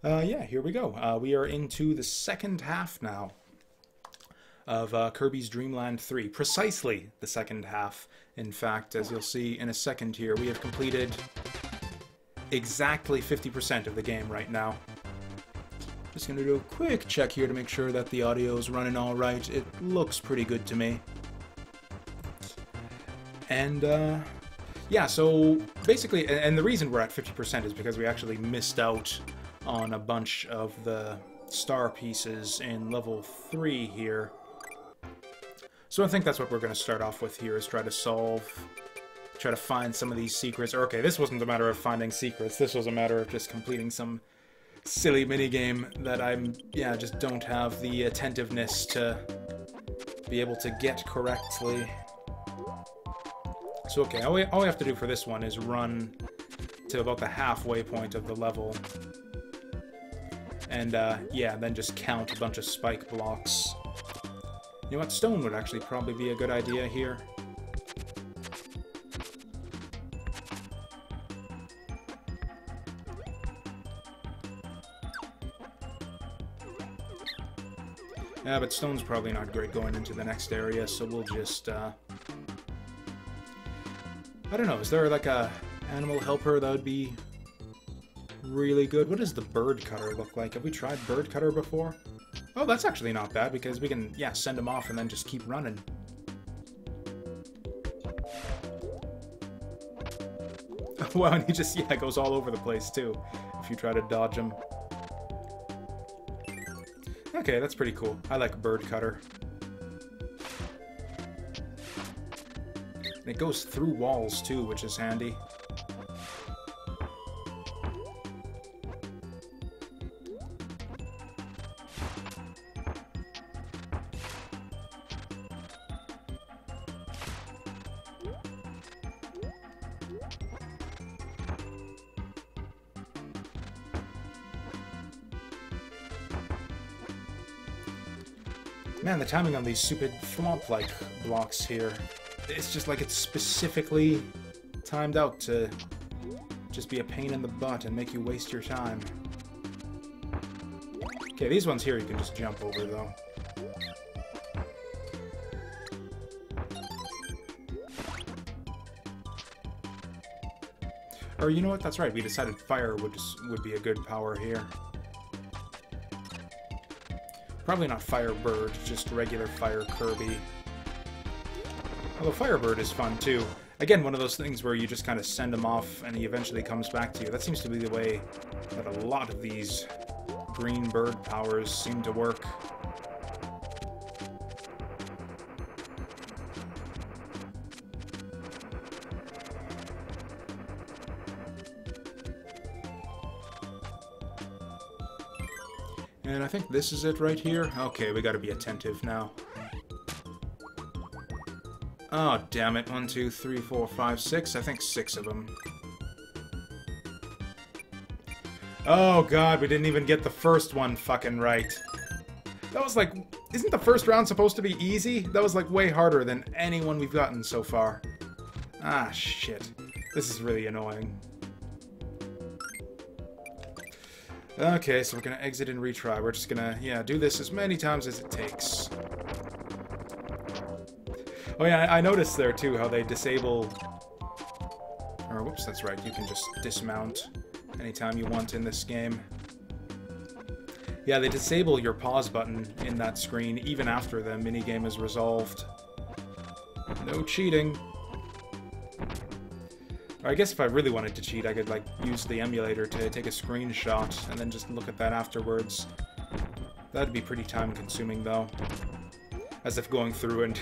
Yeah, here we go. We are into the second half now of Kirby's Dream Land 3. Precisely the second half. In fact, as you'll see in a second here, we have completed exactly 50% of the game right now. Just going to do a quick check here to make sure that the audio is running all right. It looks pretty good to me. And, yeah, so basically, and the reason we're at 50% is because we actually missed out on a bunch of the star pieces in level 3 here. So I think that's what we're going to start off with here, is try to find some of these secrets. Or, okay, this wasn't a matter of finding secrets, this was a matter of just completing some silly minigame that just don't have the attentiveness to be able to get correctly. So, okay, all we have to do for this one is run to about the halfway point of the level. And, yeah, then just count a bunch of spike blocks. You know what? Stone would actually probably be a good idea here. Yeah, but stone's probably not great going into the next area, so we'll just, I don't know, is there like a animal helper that would be really good? What does the bird cutter look like? Have we tried bird cutter before? Oh, that's actually not bad, because we can, yeah, send him off and then just keep running. Wow, and he just, yeah, goes all over the place, too, if you try to dodge him. Okay, that's pretty cool. I like bird cutter. And it goes through walls, too, which is handy. Man, the timing on these stupid flop-like blocks here, it's just like it's specifically timed out to just be a pain in the butt and make you waste your time. Okay, these ones here you can just jump over, though. Or, you know what? That's right, we decided fire would be a good power here. Probably not Firebird, just regular Fire Kirby. Although Firebird is fun, too. Again, one of those things where you just kind of send him off and he eventually comes back to you. That seems to be the way that a lot of these green bird powers seem to work. And I think this is it right here. Okay, we gotta be attentive now. Oh, damn it. 1, 2, 3, 4, 5, 6. I think 6 of them. Oh, God, we didn't even get the first one fucking right. That was like... Isn't the first round supposed to be easy? That was like way harder than any one we've gotten so far. Ah, shit. This is really annoying. Okay, so we're gonna exit and retry. We're just gonna, yeah, do this as many times as it takes. Oh yeah, I noticed there too how they disable... Or, whoops, that's right, you can just dismount anytime you want in this game. Yeah, they disable your pause button in that screen even after the minigame is resolved. No cheating. Or I guess if I really wanted to cheat, I could, like, use the emulator to take a screenshot and then just look at that afterwards. That'd be pretty time-consuming, though. As if going through and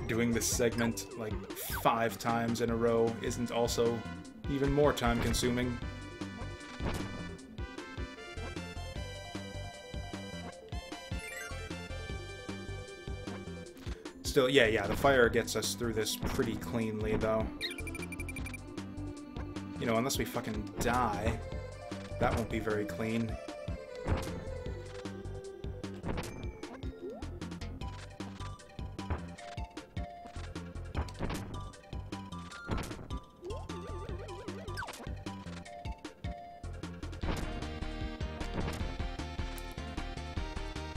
doing this segment, like, 5 times in a row isn't also even more time-consuming. Still, yeah, the fire gets us through this pretty cleanly, though. You know, unless we fucking die, that won't be very clean.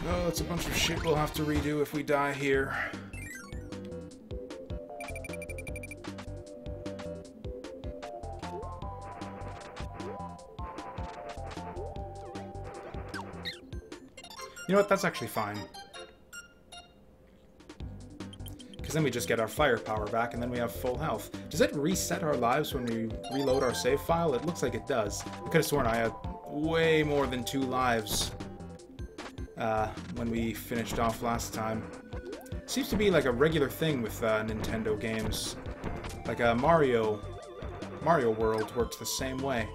Oh, that's a bunch of shit we'll have to redo if we die here. You know what? That's actually fine. Because then we just get our firepower back, and then we have full health. Does it reset our lives when we reload our save file? It looks like it does. I could have sworn I had way more than 2 lives when we finished off last time. Seems to be like a regular thing with Nintendo games. Like Mario World works the same way.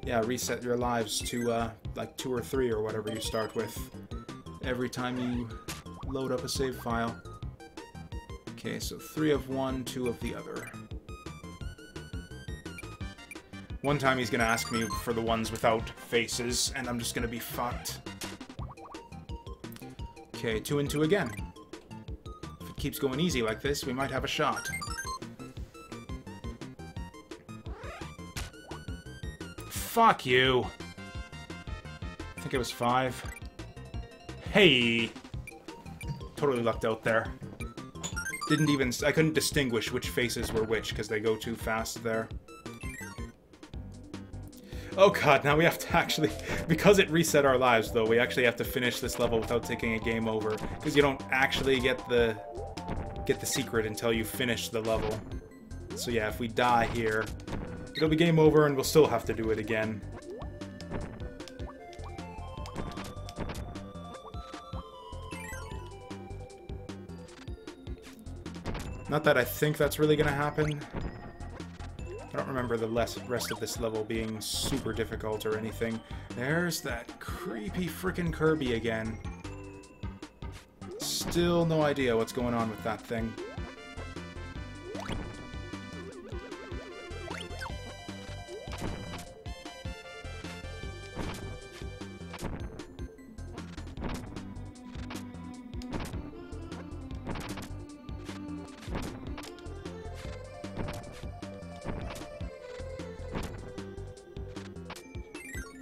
Yeah, reset your lives to like 2 or 3 or whatever you start with every time you load up a save file. Okay, so 3 of one, 2 of the other. One time he's gonna ask me for the ones without faces, and I'm just gonna be fucked. Okay, 2 and 2 again. If it keeps going easy like this, we might have a shot. Fuck you! I think it was 5. Hey! Totally lucked out there. Didn't even... I couldn't distinguish which faces were which, because they go too fast there. Oh god, now we have to actually... Because it reset our lives, though, we actually have to finish this level without taking a game over. Because you don't actually get the secret until you finish the level. So yeah, if we die here, it'll be game over and we'll still have to do it again. Not that I think that's really gonna happen. I don't remember the rest of this level being super difficult or anything. There's that creepy frickin' Kirby again. Still no idea what's going on with that thing.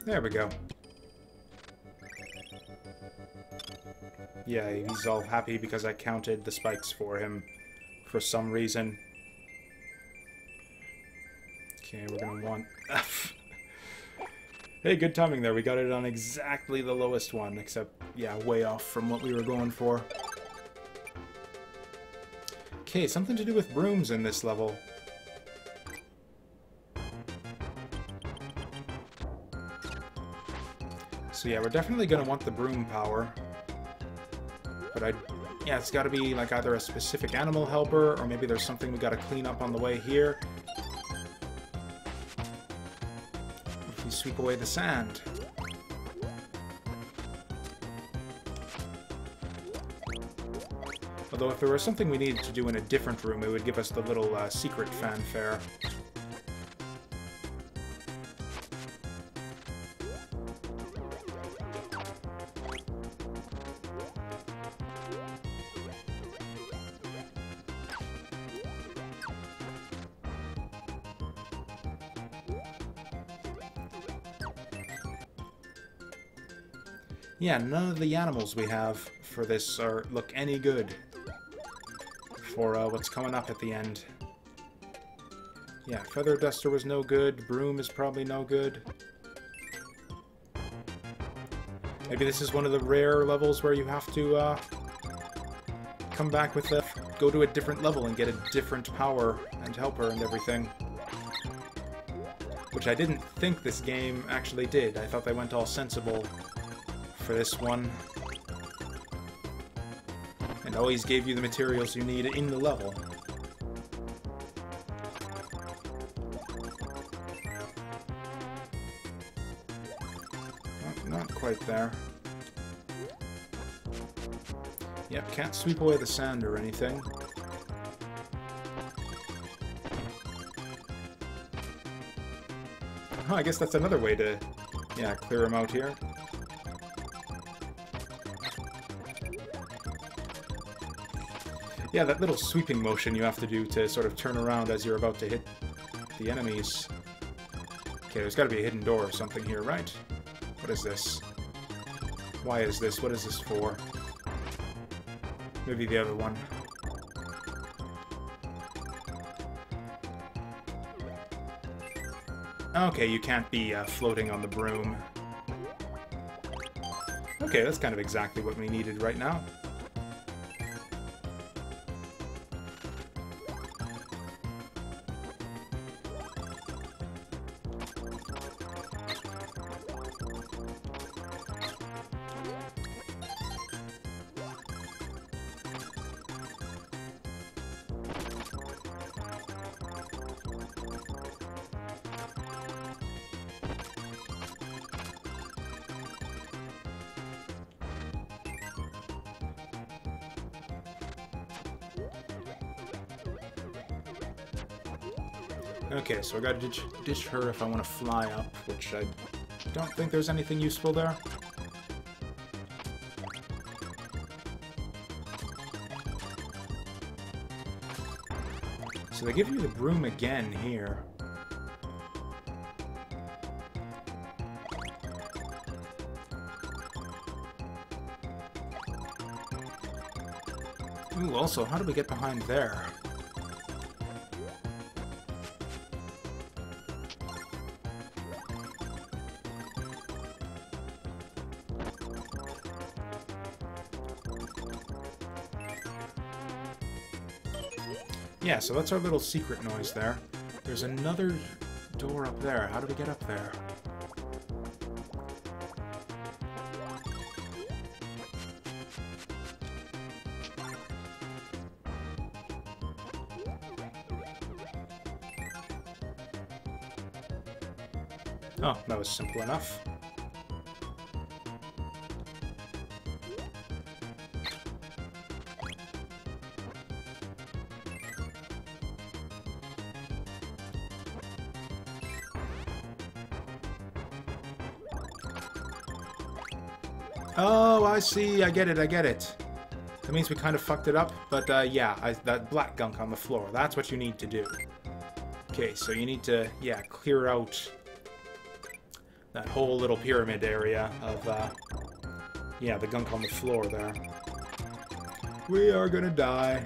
There we go. Yeah, he's all happy because I counted the spikes for him for some reason. Okay, we're gonna want... Hey, good timing there. We got it on exactly the lowest one, except, yeah, way off from what we were going for. Okay, something to do with brooms in this level. So yeah, we're definitely going to want the broom power. But yeah, it's got to be like either a specific animal helper, or maybe there's something we got to clean up on the way here. If we sweep away the sand. Although if there was something we needed to do in a different room, it would give us the little secret fanfare. Yeah, none of the animals we have for this look any good for what's coming up at the end. Yeah, Feather Duster was no good. Broom is probably no good. Maybe this is one of the rare levels where you have to come back with go to a different level and get a different power and helper and everything. Which I didn't think this game actually did. I thought they went all sensible for this one. And always gave you the materials you need in the level. Not quite there. Yep, can't sweep away the sand or anything. Oh, I guess that's another way to, yeah, clear them out here. Yeah, that little sweeping motion you have to do to sort of turn around as you're about to hit the enemies. Okay, there's got to be a hidden door or something here, right? What is this? Why is this? What is this for? Maybe the other one. Okay, you can't be floating on the broom. Okay, that's kind of exactly what we needed right now. Okay, so I gotta ditch her if I want to fly up, which I don't think there's anything useful there. So they give you the broom again here. Ooh, also, how do we get behind there? Yeah, so that's our little secret noise there. There's another door up there. How do we get up there? Oh, that was simple enough. Oh, I see. I get it. I get it. That means we kind of fucked it up. But, yeah, that black gunk on the floor. That's what you need to do. Okay, so you need to, yeah, clear out that whole little pyramid area of, yeah, the gunk on the floor there. We are gonna die.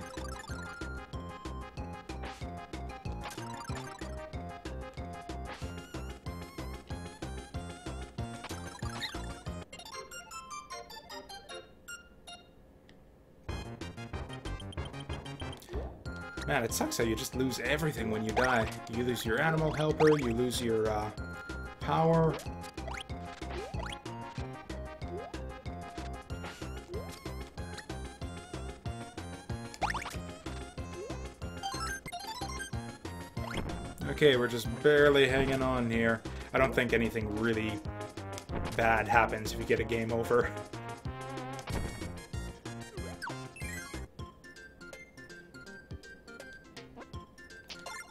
Man, it sucks how you just lose everything when you die. You lose your animal helper, you lose your, power. Okay, we're just barely hanging on here. I don't think anything really bad happens if you get a game over.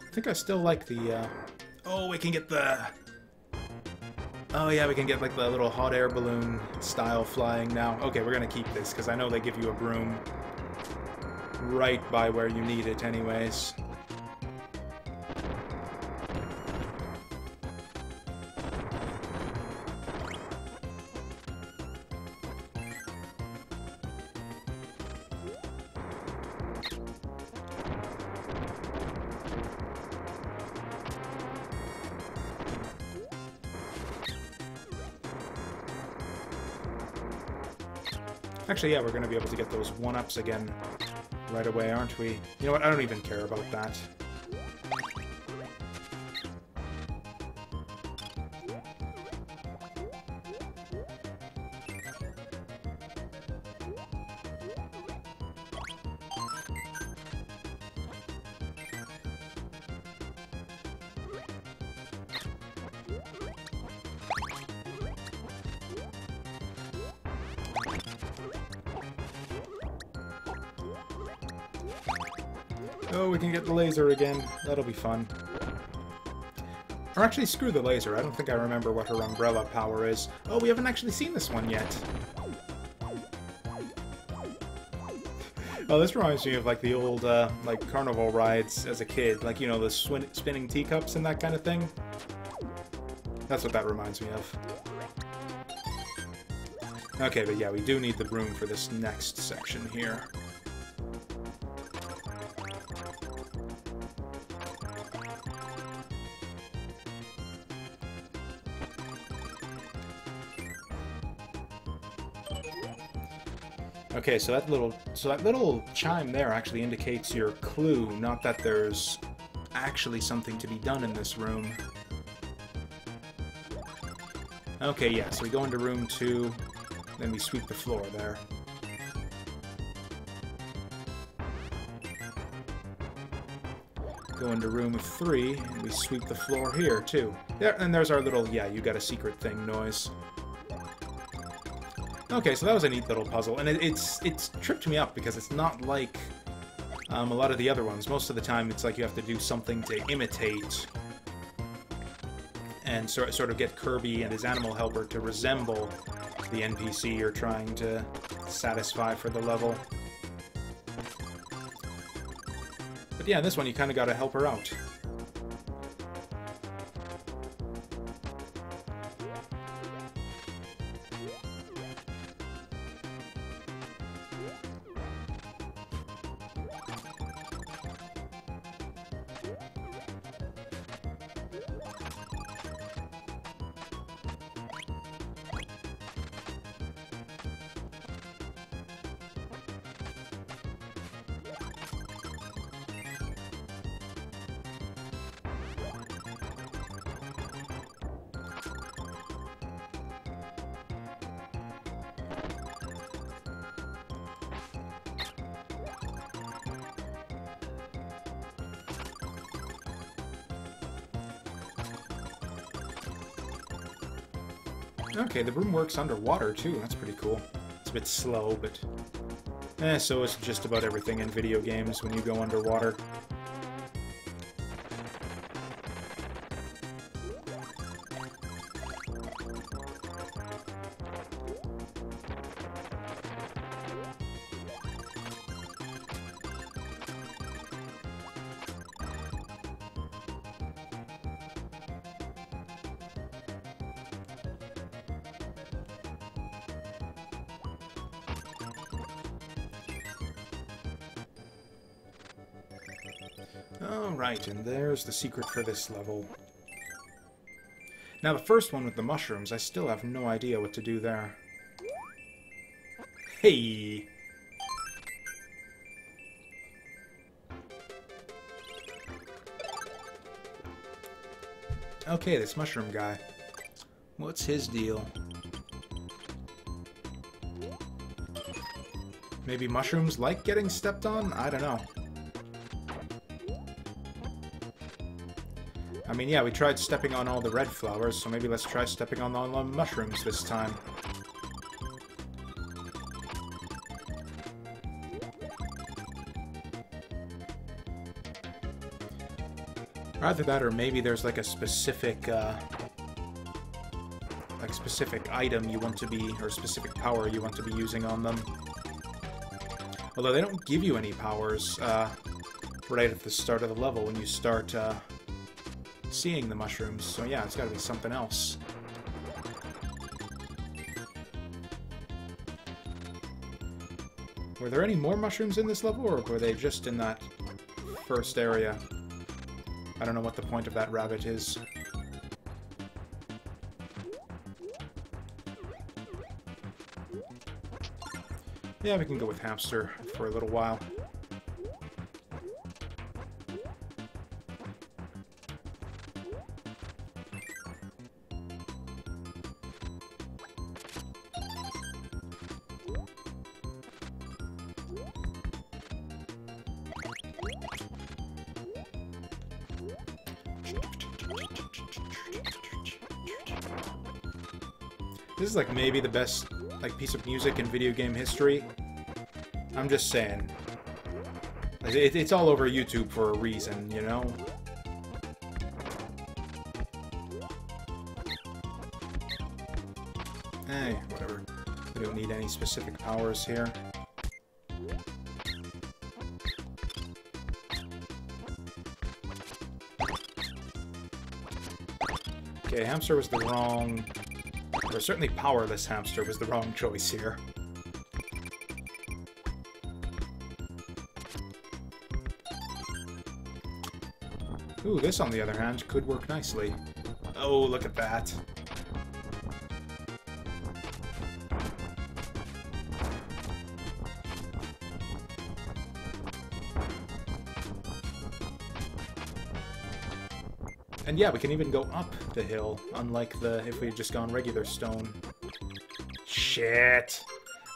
I think I still like the, oh, we can get the... Oh yeah, we can get like the little hot air balloon style flying now. Okay, we're gonna keep this, because I know they give you a broom right by where you need it anyways. Actually, yeah, we're going to be able to get those 1-ups again right away, aren't we? You know what? I don't even care about that. Oh, we can get the laser again. That'll be fun. Or actually, screw the laser. I don't think I remember what her umbrella power is. Oh, we haven't actually seen this one yet. Oh, this reminds me of, like, the old, like, carnival rides as a kid. Like, you know, the spinning teacups and that kind of thing. That's what that reminds me of. Okay, but yeah, we do need the broom for this next section here. Okay, so that little chime there actually indicates your clue, not that there's actually something to be done in this room. Okay, yeah, so we go into room 2, then we sweep the floor there. Go into room 3, and we sweep the floor here, too. There, and there's our little, yeah, you got a secret thing noise. Okay, so that was a neat little puzzle, and it's tripped me up because it's not like a lot of the other ones. Most of the time, it's like you have to do something to imitate and sort of get Kirby and his animal helper to resemble the NPC you're trying to satisfy for the level. But yeah, in this one, you kind of got to help her out. Okay, the broom works underwater, too. That's pretty cool. It's a bit slow, but... so it's just about everything in video games when you go underwater. Alright, and there's the secret for this level. Now the first one with the mushrooms, I still have no idea what to do there. Hey! Okay, this mushroom guy. What's his deal? Maybe mushrooms like getting stepped on? I don't know. I mean, yeah, we tried stepping on all the red flowers, so maybe let's try stepping on all the mushrooms this time. Either that, or maybe there's like a specific, item you want to be, or specific power you want to be using on them. Although they don't give you any powers, right at the start of the level when you start, seeing the mushrooms, so yeah, it's gotta be something else. Were there any more mushrooms in this level, or were they just in that first area? I don't know what the point of that rabbit is. Yeah, we can go with hamster for a little while. This is like maybe the best piece of music in video game history. I'm just saying. It's all over YouTube for a reason, you know? Hey, whatever. We don't need any specific powers here. Okay, hamster was the wrong Or certainly powerless hamster was the wrong choice here. Ooh, this, on the other hand, could work nicely. Oh, look at that. And yeah, we can even go up the hill, unlike if we had just gone regular stone. Shit!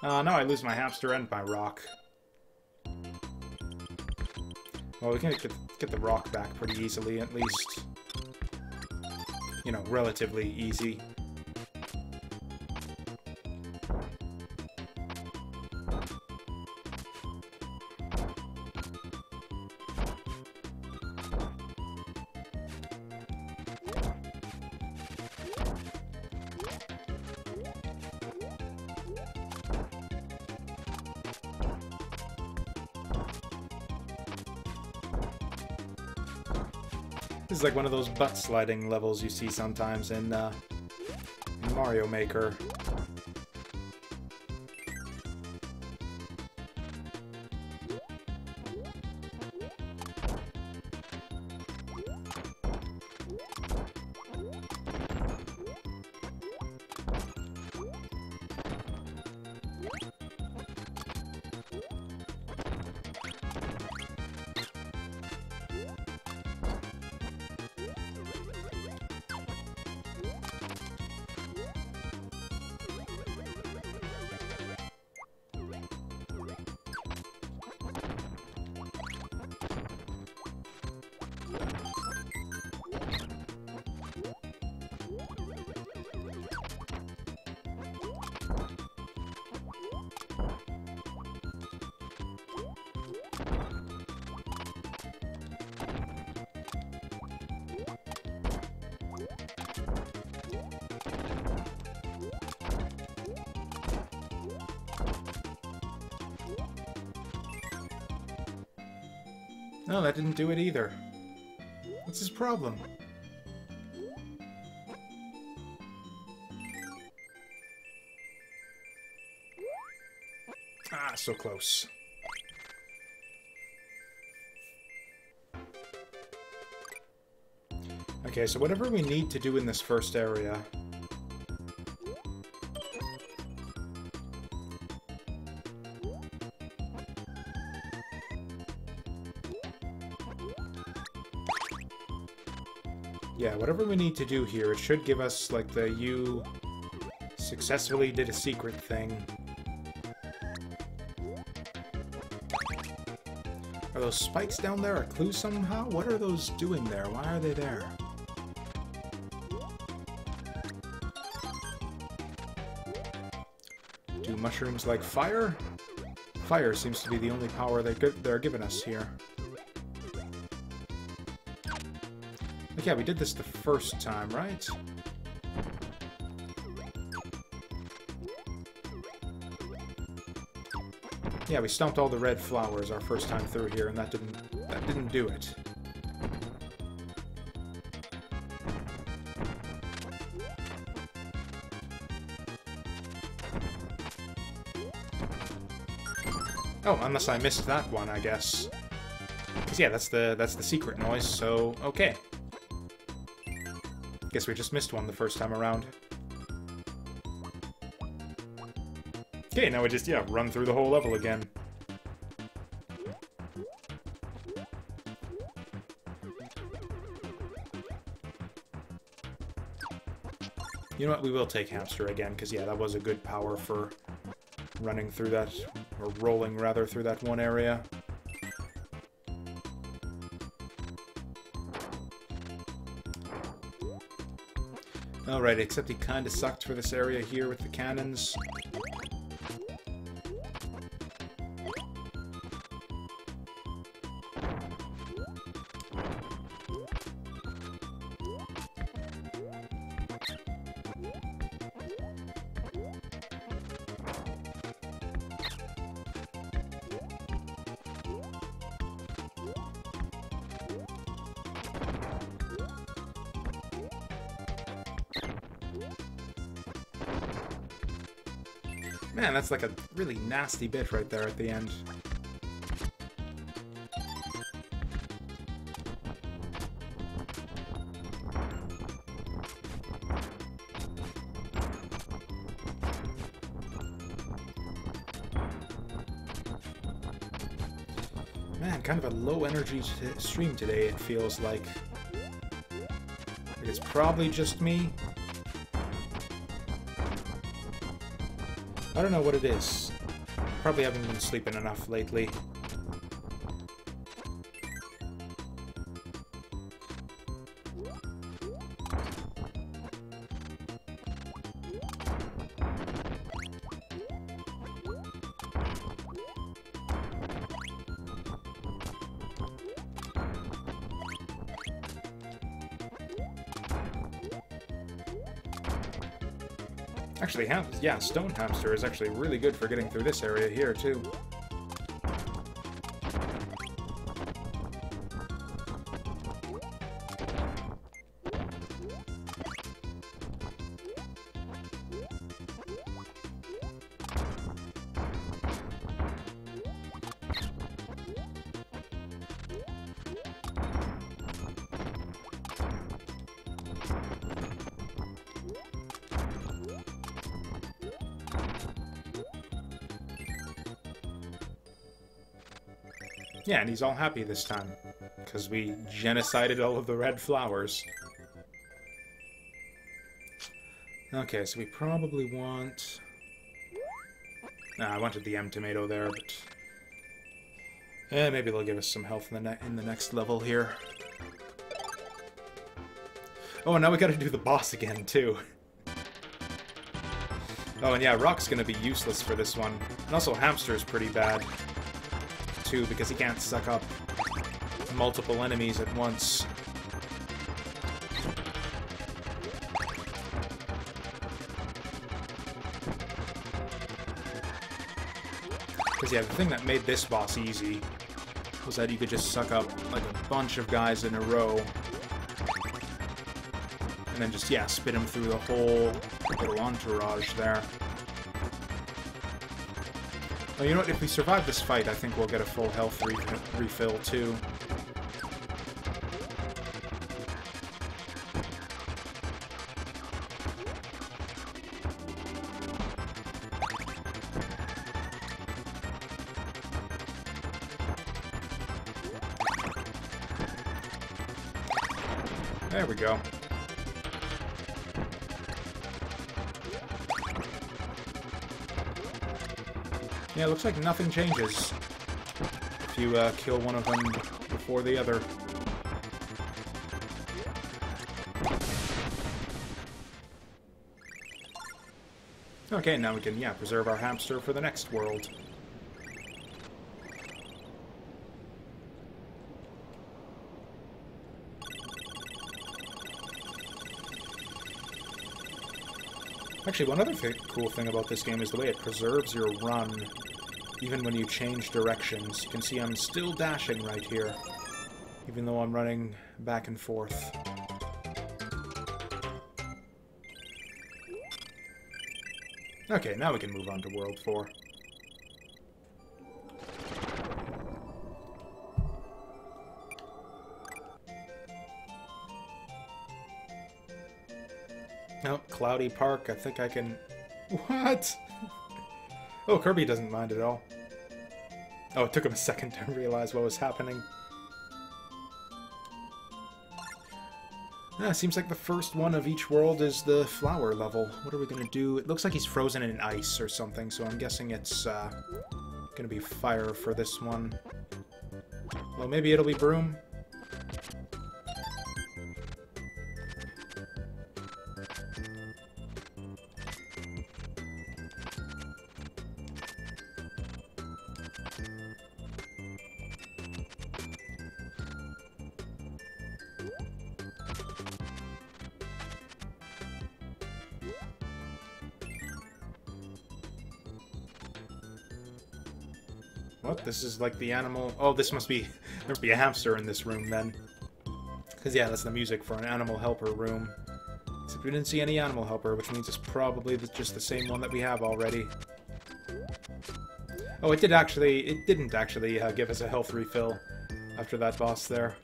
Now I lose my hamster and my rock. Well, we can get the rock back pretty easily, at least. You know, relatively easy. This is like one of those butt sliding levels you see sometimes in Mario Maker. No, that didn't do it either. What's his problem? Ah, so close. Okay, so whatever we need to do in this first area... Yeah, whatever we need to do here, it should give us, like, the you successfully did a secret thing. Are those spikes down there a clue somehow? What are those doing there? Why are they there? Do mushrooms like fire? Fire seems to be the only power they're giving us here. Yeah, we did this the first time, right? Yeah, we stomped all the red flowers our first time through here, and that didn't do it. Oh, unless I missed that one, I guess. 'Cause yeah, that's the secret noise, so okay. Guess we just missed one the first time around. Okay, now we just, yeah, run through the whole level again. You know what, we will take Hamster again, because yeah, that was a good power for running through that, or rolling rather, through that one area. Alright, except he kinda sucked for this area here with the cannons. Man, that's like a really nasty bit right there at the end. Man, kind of a low energy stream today, it feels like. It's probably just me. I don't know what it is. Probably haven't been sleeping enough lately. Actually, yeah, Stone Hamster is actually really good for getting through this area here, too. Yeah, and he's all happy this time, because we genocided all of the red flowers. Okay, so we probably want... Nah, I wanted the M tomato there, but... maybe they'll give us some health in the next level here. Oh, and now we gotta do the boss again, too. Oh, and yeah, Rock's gonna be useless for this one. And also, Hamster's pretty bad, too, because he can't suck up multiple enemies at once. Because, yeah, the thing that made this boss easy was that you could just suck up, like, a bunch of guys in a row. And then just, yeah, spit him through the whole little entourage there. Well, you know what? If we survive this fight, I think we'll get a full health refill, too. There we go. Yeah, it looks like nothing changes if you kill one of them before the other. Okay, now we can, yeah, preserve our hamster for the next world. Actually, one other cool thing about this game is the way it preserves your run, even when you change directions. You can see I'm still dashing right here, even though I'm running back and forth. Okay, now we can move on to World 4. Nope, Cloudy Park, I think I can... What? Oh, Kirby doesn't mind at all. Oh, it took him a second to realize what was happening. Seems like the first one of each world is the flower level. What are we gonna do? It looks like he's frozen in ice or something, so I'm guessing it's gonna be fire for this one. Well, maybe it'll be broom. What? This is like the animal... Oh, this must be... There must be a hamster in this room, then. Because, yeah, that's the music for an animal helper room. Except we didn't see any animal helper, which means it's probably just the same one that we have already. Oh, it didn't actually give us a health refill after that boss there.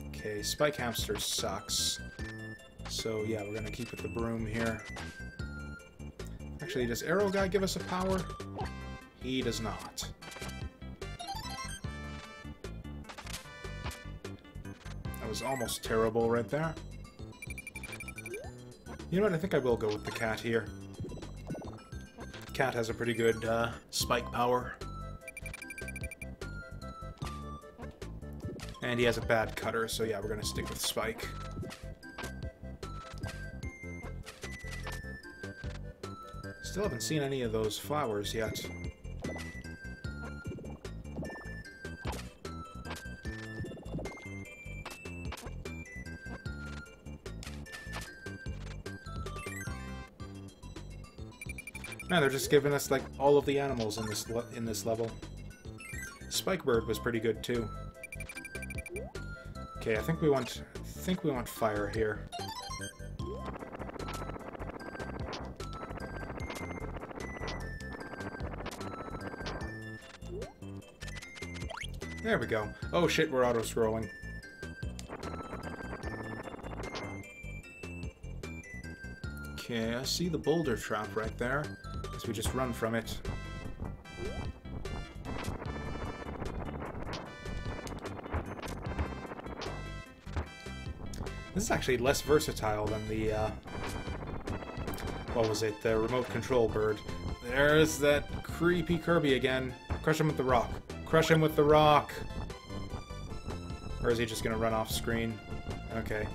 Okay, Spike Hamster sucks. So yeah, we're gonna keep with the broom here. Actually, does Arrow Guy give us a power? He does not. That was almost terrible right there. You know what, I think I will go with the cat here. Cat has a pretty good spike power. And he has a bad cutter, so yeah, we're gonna stick with Spike. Still haven't seen any of those flowers yet. No, they're just giving us like all of the animals in this level. Spikebird was pretty good too. Okay, I think we want fire here. There we go. Oh shit, we're auto-scrolling. Okay, I see the boulder trap right there. Guess we just run from it. This is actually less versatile than the, what was it? The remote control bird. There's that creepy Kirby again. Crush him with the rock. Crush him with the rock! Or is he just gonna run off screen? Okay.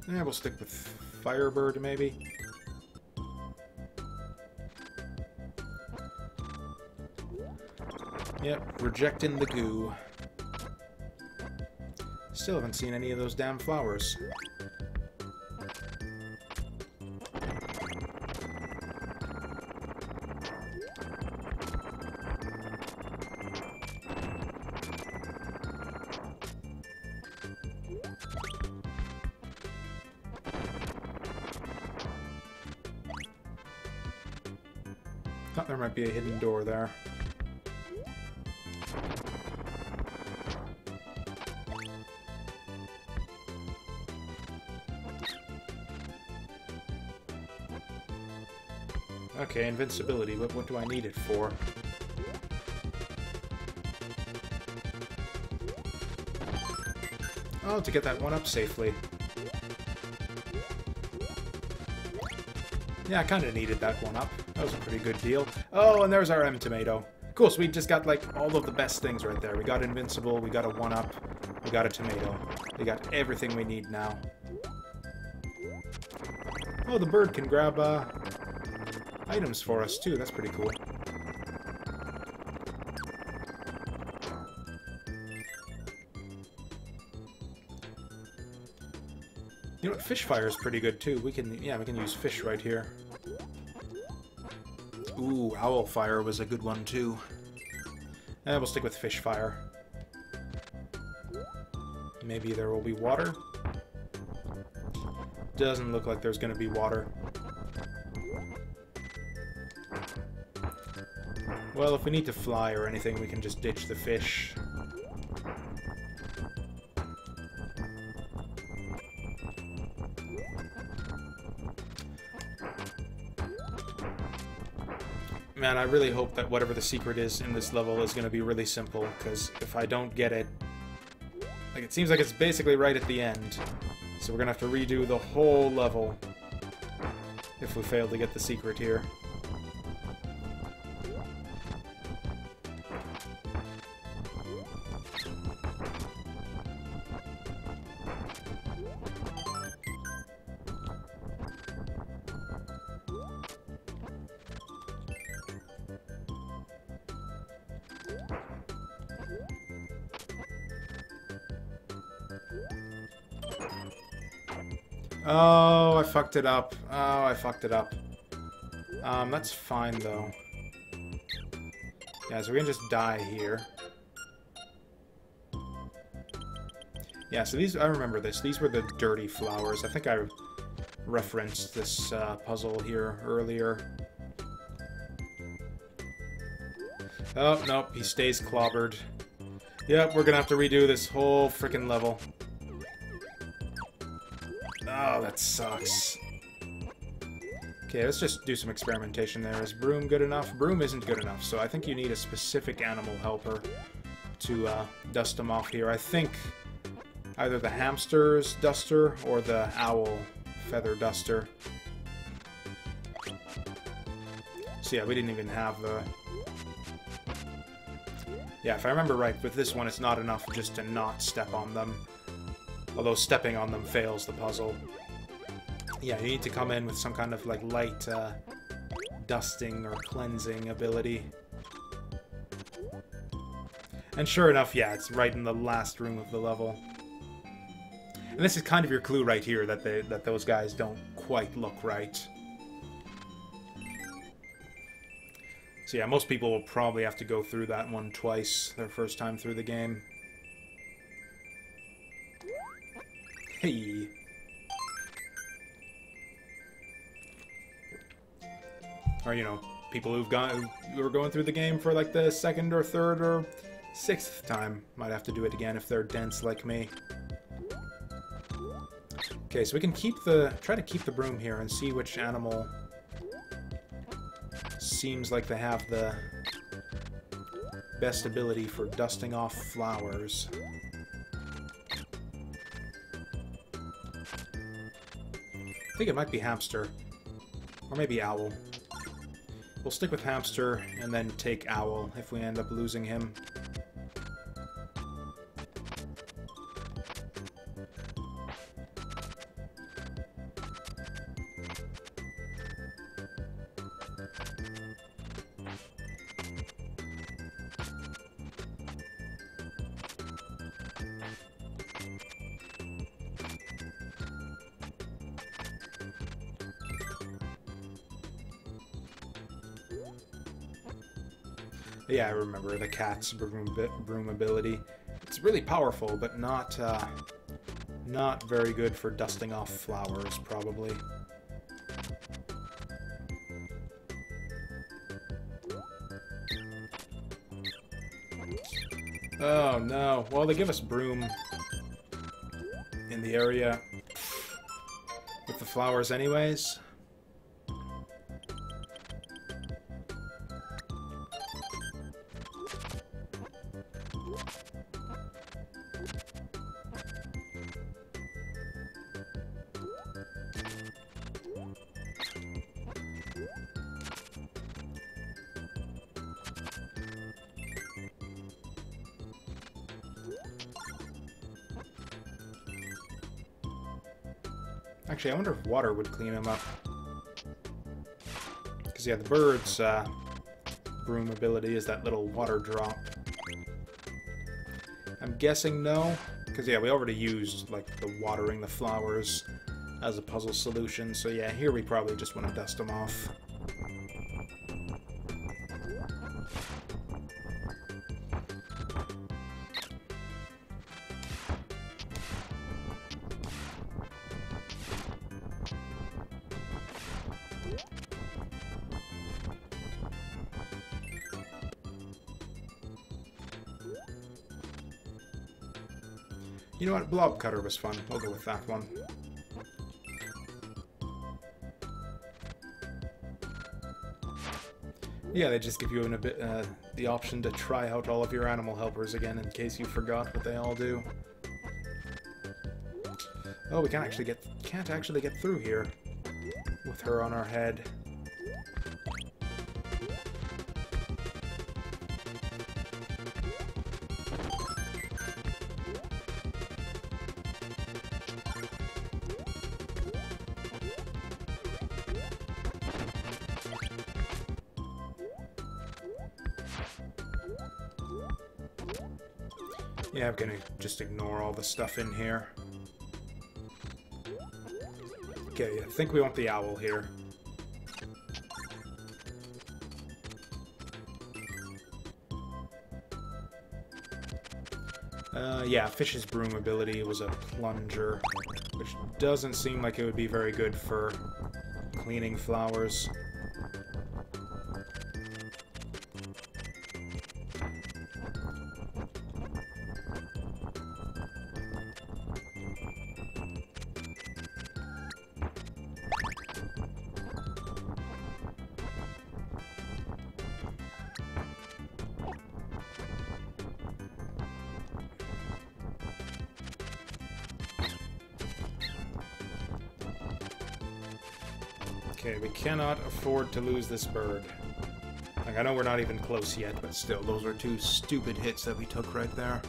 Yeah, we'll stick with Firebird, maybe. Yep, rejecting the goo. Still haven't seen any of those damn flowers. Thought there might be a hidden door there. Okay, invincibility. What do I need it for? Oh, to get that one up safely. Yeah, I kind of needed that one up. That was a pretty good deal. Oh, and there's our M tomato. Cool, so we just got, like, all of the best things right there. We got invincible, we got a one-up, we got a tomato. We got everything we need now. Oh, the bird can grab, items for us, too. That's pretty cool. You know what? Fish fire is pretty good, too. We can use fish right here. Ooh, owl fire was a good one, too. We'll stick with fish fire. Maybe there will be water? Doesn't look like there's going to be water. Well, if we need to fly or anything, we can just ditch the fish. Man, I really hope that whatever the secret is in this level is going to be really simple, because if I don't get it... Like, it seems like it's basically right at the end. So we're going to have to redo the whole level if we fail to get the secret here. Oh, I fucked it up. Oh, I fucked it up. That's fine, though. Yeah, so we can just die here. Yeah, so these, I remember this. These were the dirty flowers. I think I referenced this puzzle here earlier. Oh, nope, he stays clobbered. Yep, we're gonna have to redo this whole frickin' level. Oh, that sucks. Okay, let's just do some experimentation there. Is Broom good enough? Broom isn't good enough, so I think you need a specific animal helper to dust them off here. I think either the hamster's duster or the owl feather duster. So yeah, we didn't even have the... Yeah, if I remember right, with this one it's not enough just to not step on them. Although stepping on them fails the puzzle. Yeah, you need to come in with some kind of like light dusting or cleansing ability. And sure enough, yeah, it's right in the last room of the level. And this is kind of your clue right here that those guys don't quite look right. So yeah, most people will probably have to go through that one twice their first time through the game. Hey. Or, you know, people who are going through the game for like the second or third or sixth time might have to do it again if they're dense like me. Okay, so we can try to keep the broom here and see which animal seems like they have the best ability for dusting off flowers. I think it might be hamster. Or maybe owl. We'll stick with hamster and then take owl if we end up losing him. Yeah, I remember the cat's broom ability. It's really powerful, but not very good for dusting off flowers, probably. Oh no. Well, they give us broom in the area with the flowers anyways. Actually, I wonder if water would clean him up. Because, yeah, the bird's broom ability is that little water drop. I'm guessing no. Because, yeah, we already used, like, the watering the flowers as a puzzle solution. So, yeah, here we probably just want to dust them off. You know what? Blob Cutter was fun. We'll go with that one. Yeah, they just give you the option to try out all of your animal helpers again in case you forgot what they all do. Oh, we can't actually get through here with her on our head. Yeah, I'm gonna just ignore all the stuff in here. Okay, I think we want the owl here. Yeah, Fish's broom ability was a plunger, which doesn't seem like it would be very good for cleaning flowers. Okay, we cannot afford to lose this bird. Like, I know we're not even close yet, but still, those are two stupid hits that we took right there.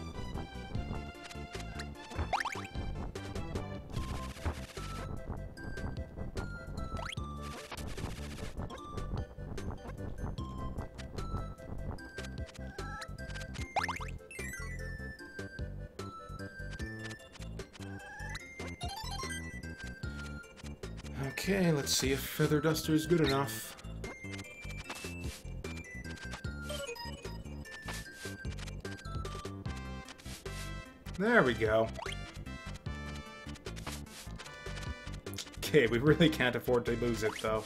Okay, let's see if Feather Duster is good enough. There we go. Okay, we really can't afford to lose it, though.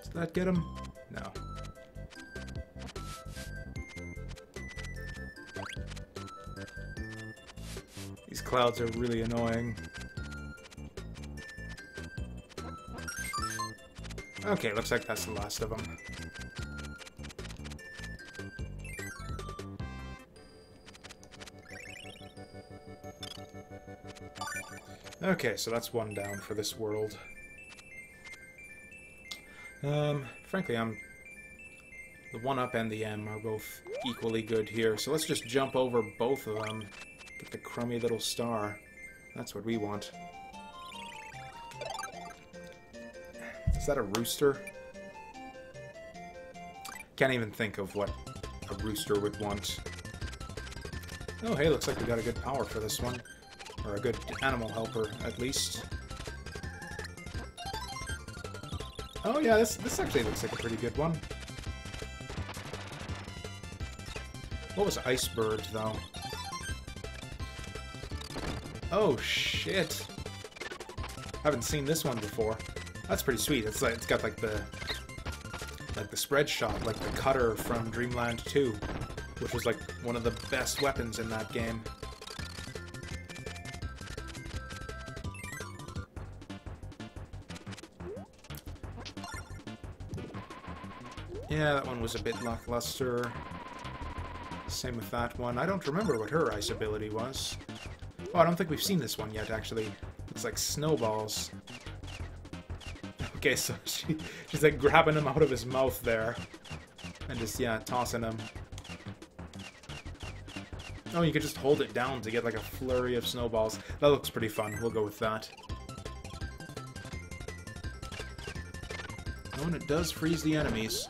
Does that get him? No. These clouds are really annoying. Okay, looks like that's the last of them. Okay, so that's one down for this world. Frankly, the 1-up and the M are both equally good here, so let's just jump over both of them. Get the crummy little star. That's what we want. Is that a rooster? Can't even think of what a rooster would want. Oh, hey, looks like we got a good power for this one. Or a good animal helper, at least. Oh yeah, this actually looks like a pretty good one. What was Iceberg, though? Oh shit! Haven't seen this one before. That's pretty sweet. It's like, it's got like the spread shot, like the cutter from Dreamland 2, which was like one of the best weapons in that game. Yeah, that one was a bit lackluster. Same with that one. I don't remember what her ice ability was. Oh, I don't think we've seen this one yet, actually. Looks like snowballs. Okay, so she's like grabbing him out of his mouth there. And just, yeah, tossing him. Oh, you could just hold it down to get like a flurry of snowballs. That looks pretty fun. We'll go with that. Oh, and it does freeze the enemies.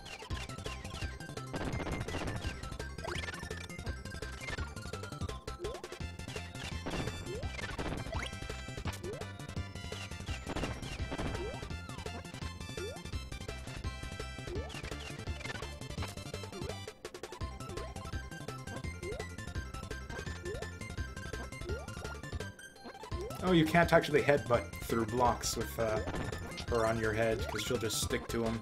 Oh, you can't actually headbutt through blocks with her on your head, because she'll just stick to them.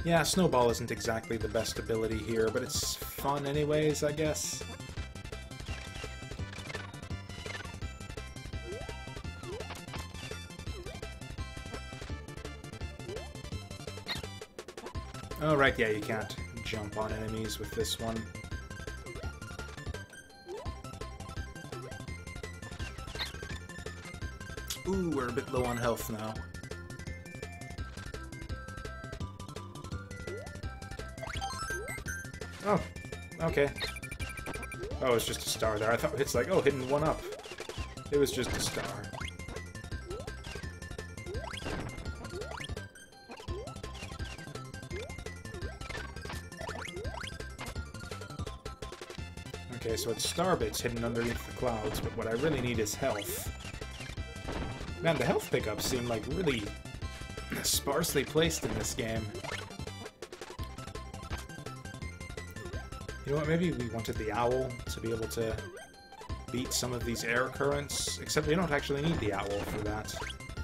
Yeah, Snowball isn't exactly the best ability here, but it's fun anyways, I guess. Oh, right, yeah, you can't jump on enemies with this one. Ooh, we're a bit low on health now. Oh, okay. Oh, it's just a star there. I thought it's like, oh, hidden one up. It was just a star. Okay, so it's star bits hidden underneath the clouds, but what I really need is health. Man, the health pickups seem like really sparsely placed in this game. You know what, maybe we wanted the owl to be able to beat some of these air currents, except we don't actually need the owl for that.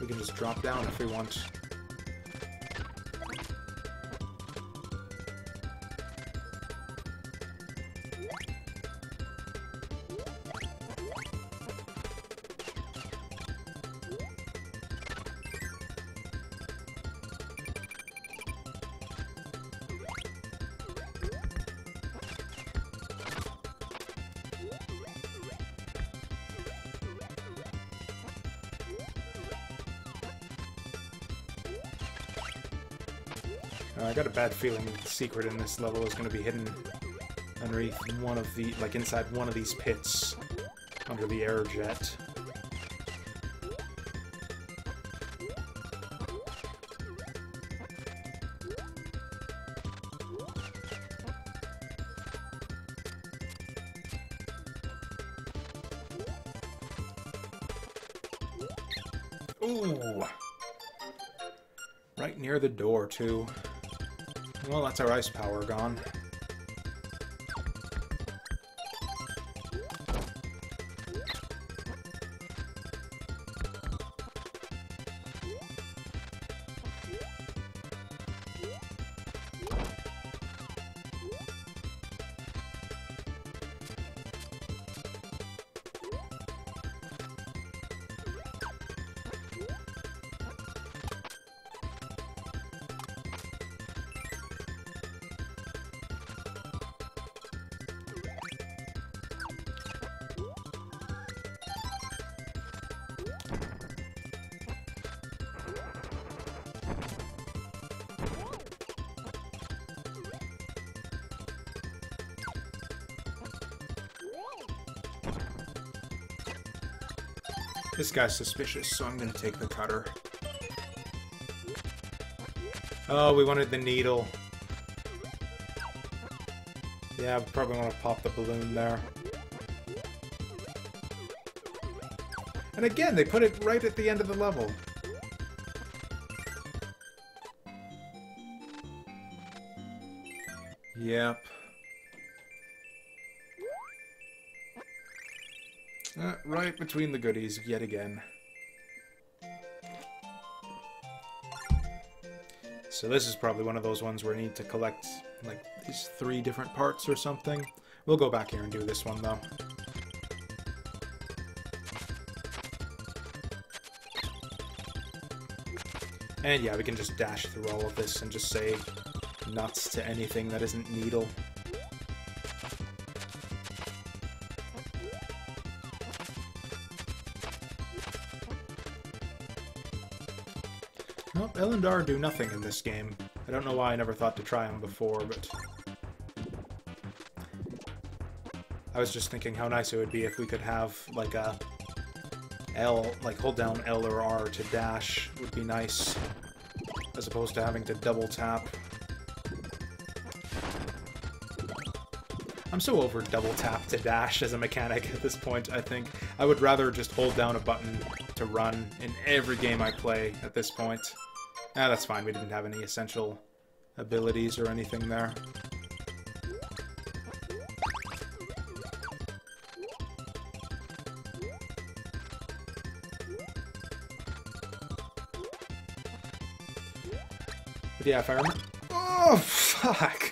We can just drop down if we want. I got a bad feeling the secret in this level is going to be hidden underneath one of the, like inside one of these pits under the air jet. Ooh! Right near the door, too. Well, that's our ice power gone. This guy's suspicious, so I'm gonna take the cutter. Oh, we wanted the needle. Yeah, we probably want to pop the balloon there. And again, they put it right at the end of the level. Yep. Right between the goodies, yet again. So this is probably one of those ones where I need to collect, like, these 3 different parts or something. We'll go back here and do this one, though. And yeah, we can just dash through all of this and just say nuts to anything that isn't needle. Nope, L and R do nothing in this game. I don't know why I never thought to try them before, but... I was just thinking how nice it would be if we could have, like, a... L, like, hold down L or R to dash would be nice, as opposed to having to double tap. I'm so over double tap to dash as a mechanic at this point, I think. I would rather just hold down a button to run in every game I play at this point. Ah, that's fine, we didn't have any essential abilities or anything there. But yeah, if I remember... Oh, fuck!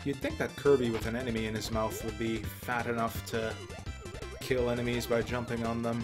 You'd think that Kirby with an enemy in his mouth would be fat enough to kill enemies by jumping on them.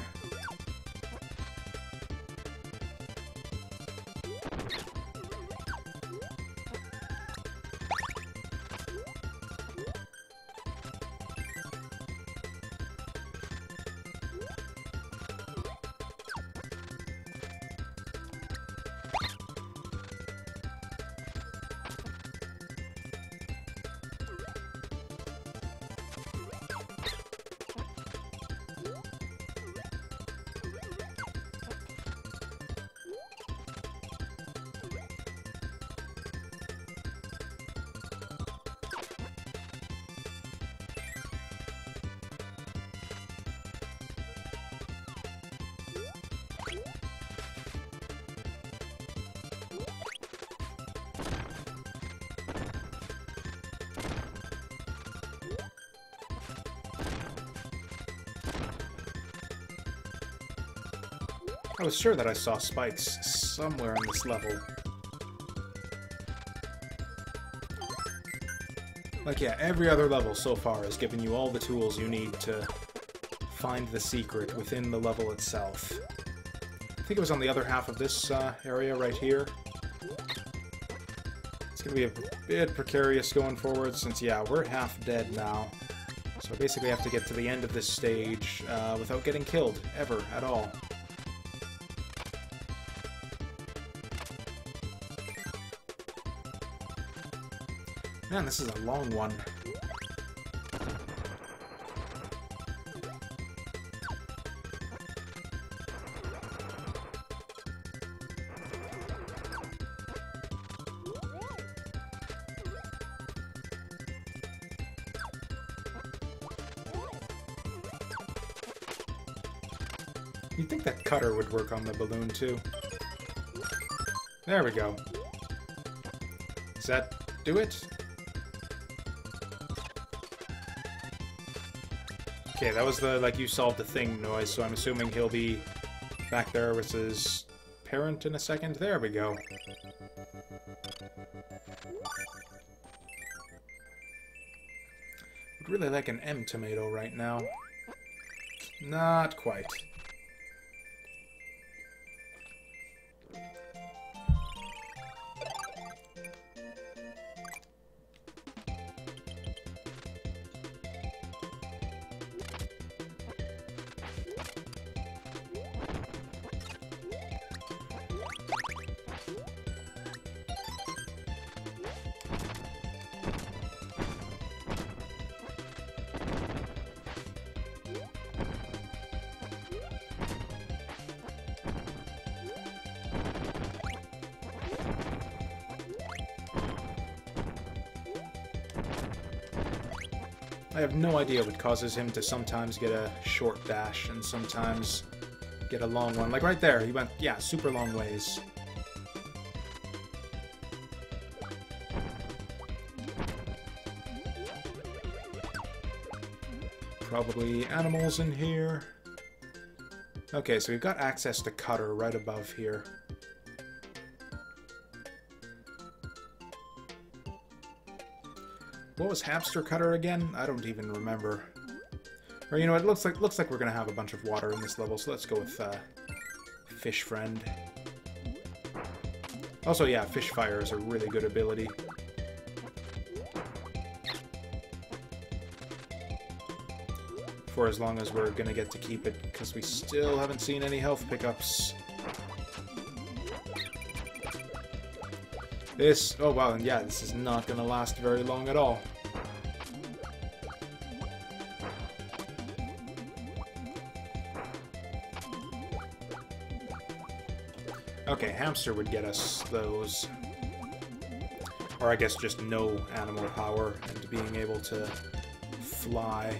I was sure that I saw spikes somewhere in this level. Like, yeah, every other level so far has given you all the tools you need to find the secret within the level itself. I think it was on the other half of this area right here. It's going to be a bit precarious going forward since, yeah, we're half dead now. So I basically have to get to the end of this stage without getting killed, ever, at all. Man, this is a long one. You'd think that cutter would work on the balloon, too. There we go. Does that do it? Okay, that was the, like, you solved the thing noise, so I'm assuming he'll be back there with his parent in a second. There we go. Would really like an M tomato right now. Not quite. I have no idea what causes him to sometimes get a short dash and sometimes get a long one. Like right there, he went, yeah, super long ways. Probably animals in here. Okay, so we've got access to Cutter right above here. What was Hamster Cutter again? I don't even remember. Or you know, it looks like we're gonna have a bunch of water in this level, so let's go with Fish Friend. Also, yeah, Fish Fire is a really good ability. For as long as we're gonna get to keep it, because we still haven't seen any health pickups. This, oh wow, and yeah, this is not gonna last very long at all. Okay, Hamster would get us those. Or I guess just no animal power and being able to fly.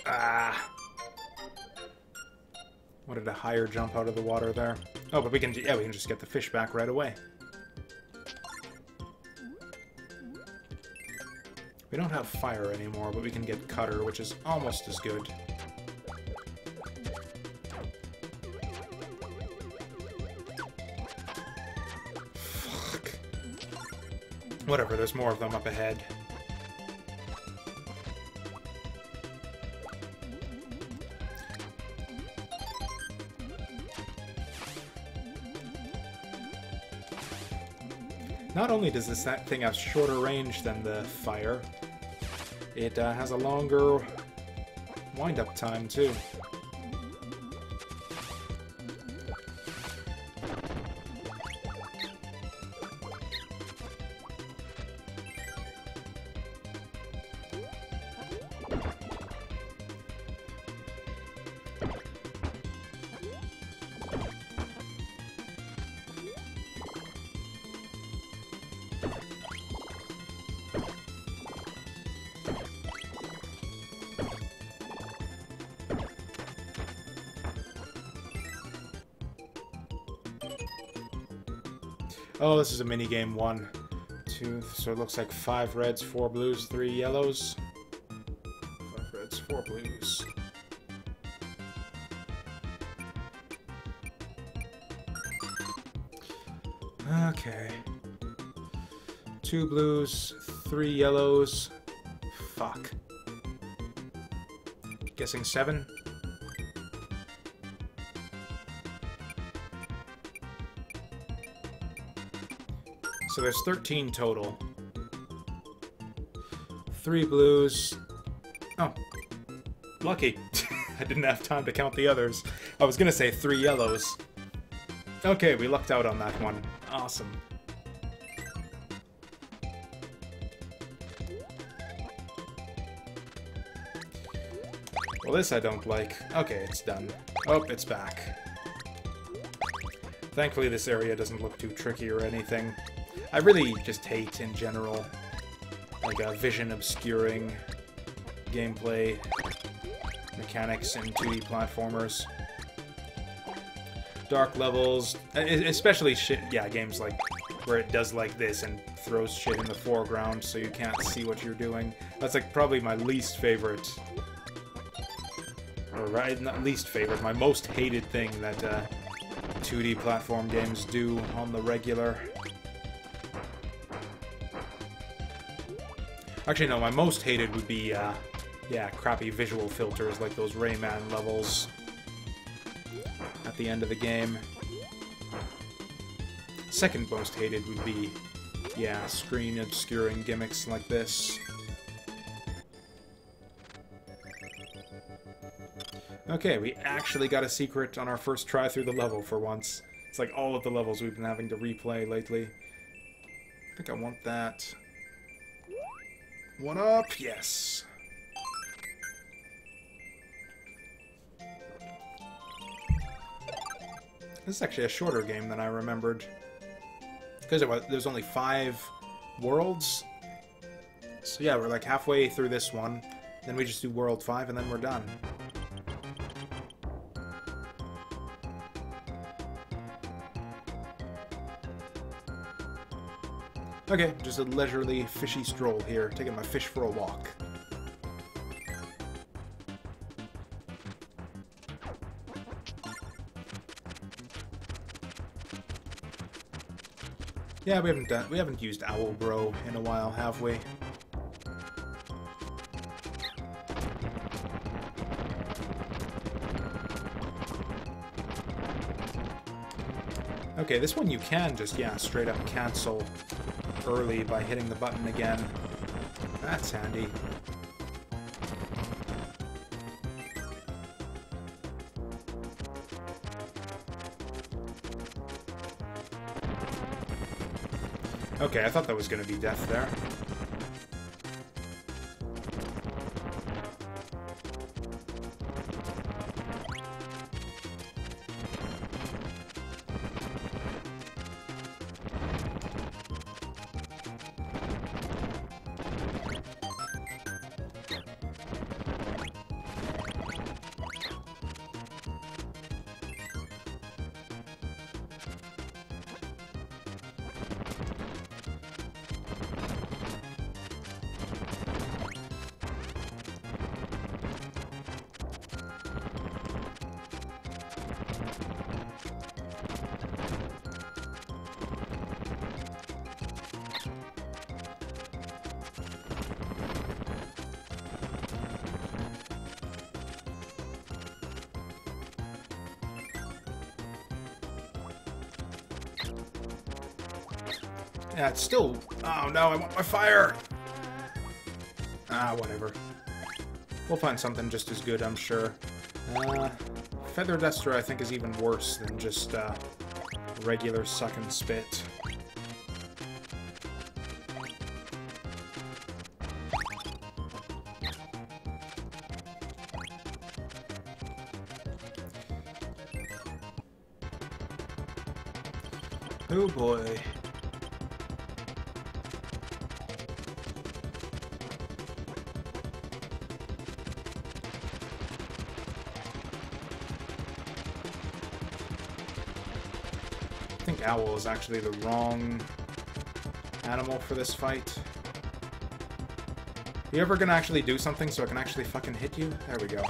Ah! Wanted a higher jump out of the water there. Oh, but we can just get the fish back right away. We don't have fire anymore, but we can get Cutter, which is almost as good. Fuck. Whatever, there's more of them up ahead. Not only does this thing have shorter range than the fire, it has a longer wind-up time, too. Oh, this is a mini game. 1, 2, so it looks like 5 reds, 4 blues, 3 yellows. 5 reds, 4 blues. Okay. 2 blues, 3 yellows. Fuck. Guessing 7? So there's 13 total. 3 blues. Oh. Lucky. I didn't have time to count the others. I was gonna say 3 yellows. Okay, we lucked out on that one. Awesome. Well, this I don't like. Okay, it's done. Oh, it's back. Thankfully, this area doesn't look too tricky or anything. I really just hate, in general, like vision obscuring gameplay mechanics in 2D platformers. Dark levels, especially shit, yeah, games like where it does like this and throws shit in the foreground so you can't see what you're doing. That's like probably my least favorite, or right, not least favorite, my most hated thing that 2D platform games do on the regular. Actually, no, my most hated would be, yeah, crappy visual filters like those Rayman levels at the end of the game. Second most hated would be, yeah, screen obscuring gimmicks like this. Okay, we actually got a secret on our first try through the level for once. It's like all of the levels we've been having to replay lately. I think I want that. 1 up, yes. This is actually a shorter game than I remembered. Because there's only 5 worlds. So yeah, we're like halfway through this one. Then we just do World 5 and then we're done. Okay, just a leisurely fishy stroll here, taking my fish for a walk. Yeah, we haven't used Owl Bro in a while, have we? Okay, this one you can just, yeah, straight up cancel early by hitting the button again. That's handy. Okay, I thought that was going to be death there. Yeah, it's still... Oh no, I want my fire! Ah, whatever. We'll find something just as good, I'm sure. Feather Duster, I think, is even worse than just regular suck and spit. Oh boy. think owl is actually the wrong animal for this fight. You ever gonna actually do something so I can actually fucking hit you? There we go.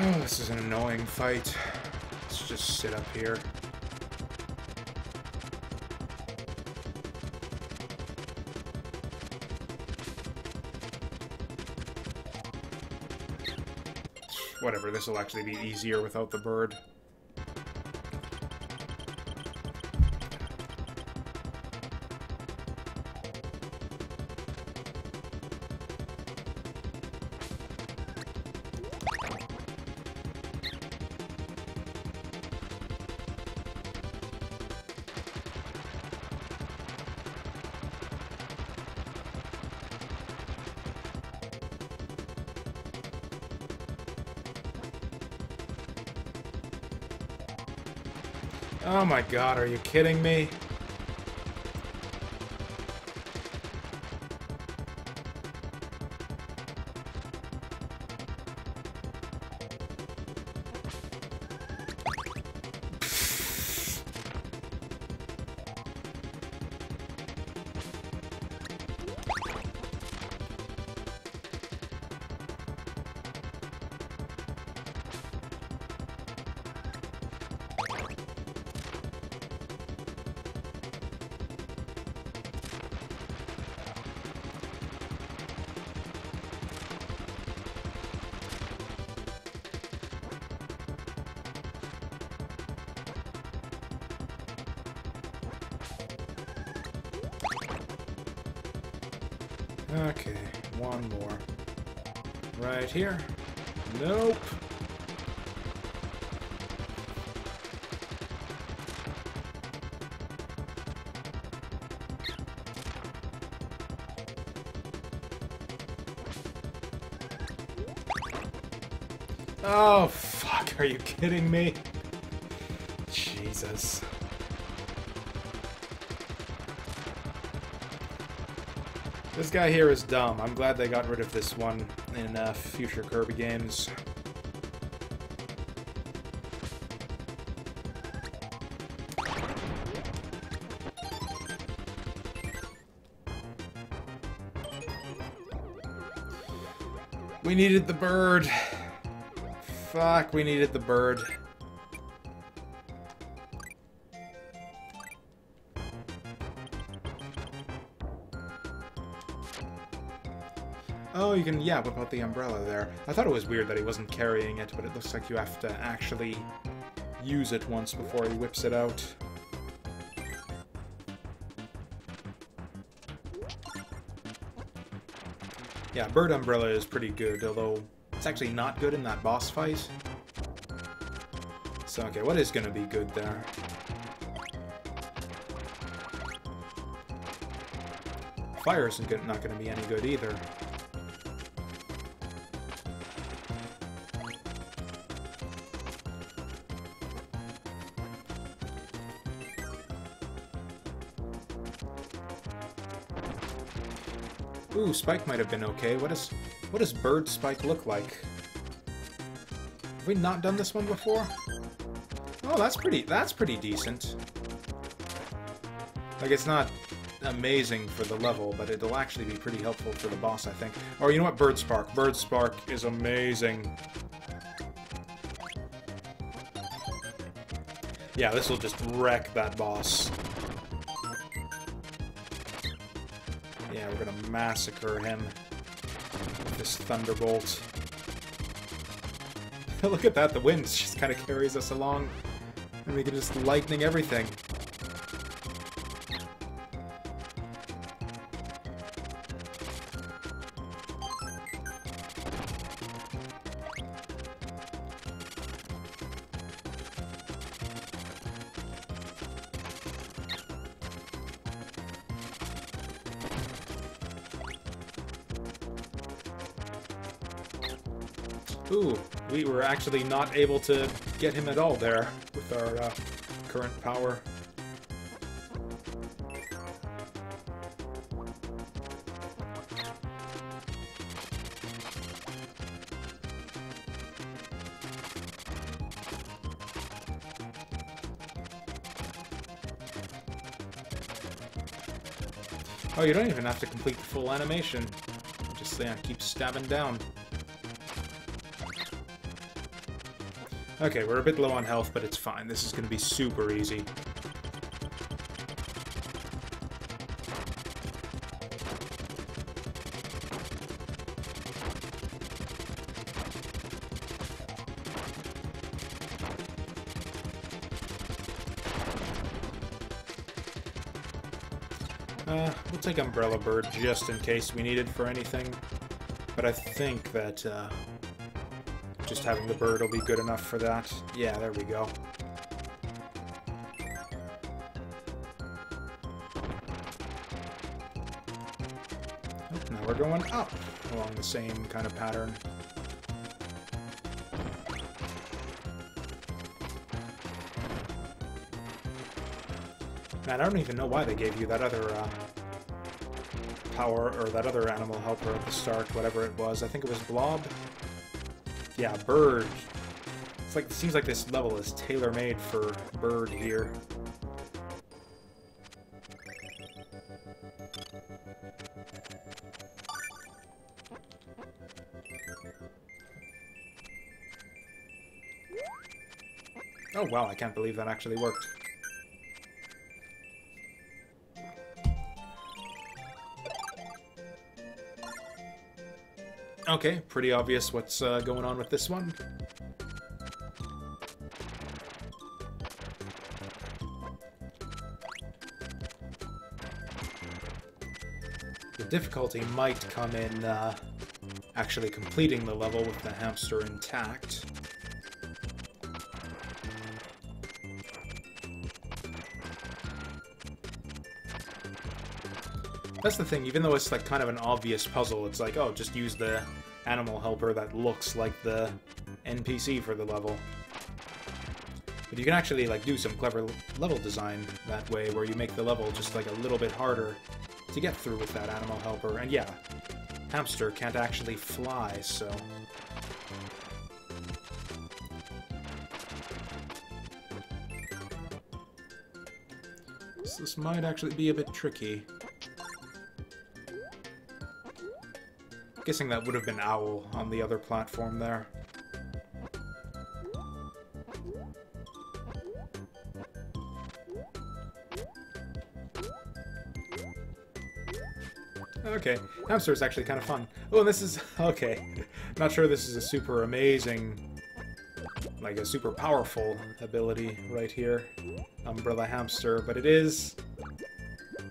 Oh, this is an annoying fight. Let's just sit up here. Whatever, this will actually be easier without the bird. Oh my god, are you kidding me? Okay, one more. Right here. Nope. Oh, fuck. Are you kidding me? Jesus. This guy here is dumb. I'm glad they got rid of this one in future Kirby games. We needed the bird. Fuck, we needed the bird. Oh, you can, yeah, whip out the umbrella there. I thought it was weird that he wasn't carrying it, but it looks like you have to actually use it once before he whips it out. Yeah, bird umbrella is pretty good, although it's actually not good in that boss fight. So, okay, what is going to be good there? Fire isn't not going to be any good either. Ooh, Spike might have been okay. What does Bird Spike look like? Have we not done this one before? Oh, that's pretty decent. Like, it's not amazing for the level, but it'll actually be pretty helpful for the boss, I think. Or, you know what? Bird Spark. Bird Spark is amazing. Yeah, this will just wreck that boss. Yeah, we're gonna massacre him with this Thunderbolt. Look at that, the wind just kind of carries us along. And we can just lightning everything. Ooh, we were actually not able to get him at all there with our current power. Oh, you don't even have to complete the full animation. Just keep stabbing down. Okay, we're a bit low on health, but it's fine. This is going to be super easy. We'll take Umbrella Bird just in case we need it for anything. But I think that just having the bird will be good enough for that. Yeah, there we go. Oh, now we're going up along the same kind of pattern. Man, I don't even know why they gave you that other power, or that other animal helper at the start, whatever it was. I think it was Blob? Yeah, Bird. It's like, it seems like this level is tailor-made for Bird here. Oh wow, I can't believe that actually worked. Okay, pretty obvious what's going on with this one. The difficulty might come in actually completing the level with the hamster intact. That's the thing, even though it's like kind of an obvious puzzle, it's like, oh, just use the animal helper that looks like the NPC for the level. But you can actually like do some clever level design that way, where you make the level just like a little bit harder to get through with that animal helper. And yeah, hamster can't actually fly, so... So this might actually be a bit tricky. Guessing that would have been Owl on the other platform there. Okay, hamster is actually kind of fun. Oh, this is... okay. Not sure this is a super amazing... like a super powerful ability right here. Umbrella Hamster, but it is...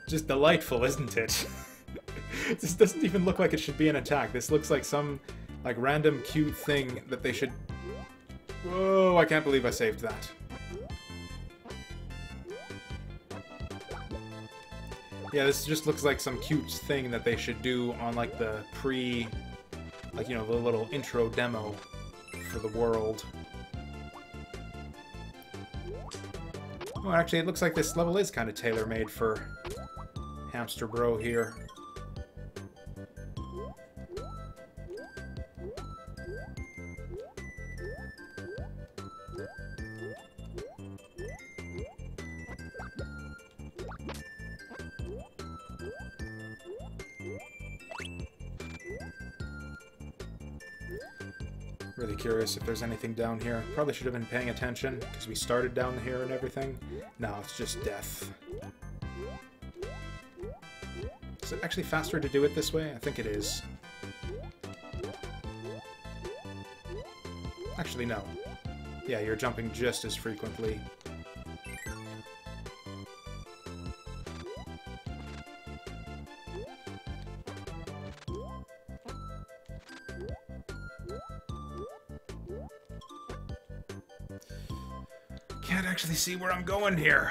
just delightful, isn't it? This doesn't even look like it should be an attack. This looks like some, like, random cute thing that they should... Whoa, I can't believe I saved that. Yeah, this just looks like some cute thing that they should do on, like, the like, you know, the little intro demo for the world. Oh, actually, it looks like this level is kind of tailor-made for Hamster Bro here. Really curious if there's anything down here. Probably should have been paying attention, because we started down here and everything. No, it's just death. Is it actually faster to do it this way? I think it is. Actually, no. Yeah, you're jumping just as frequently. Can't actually see where I'm going here.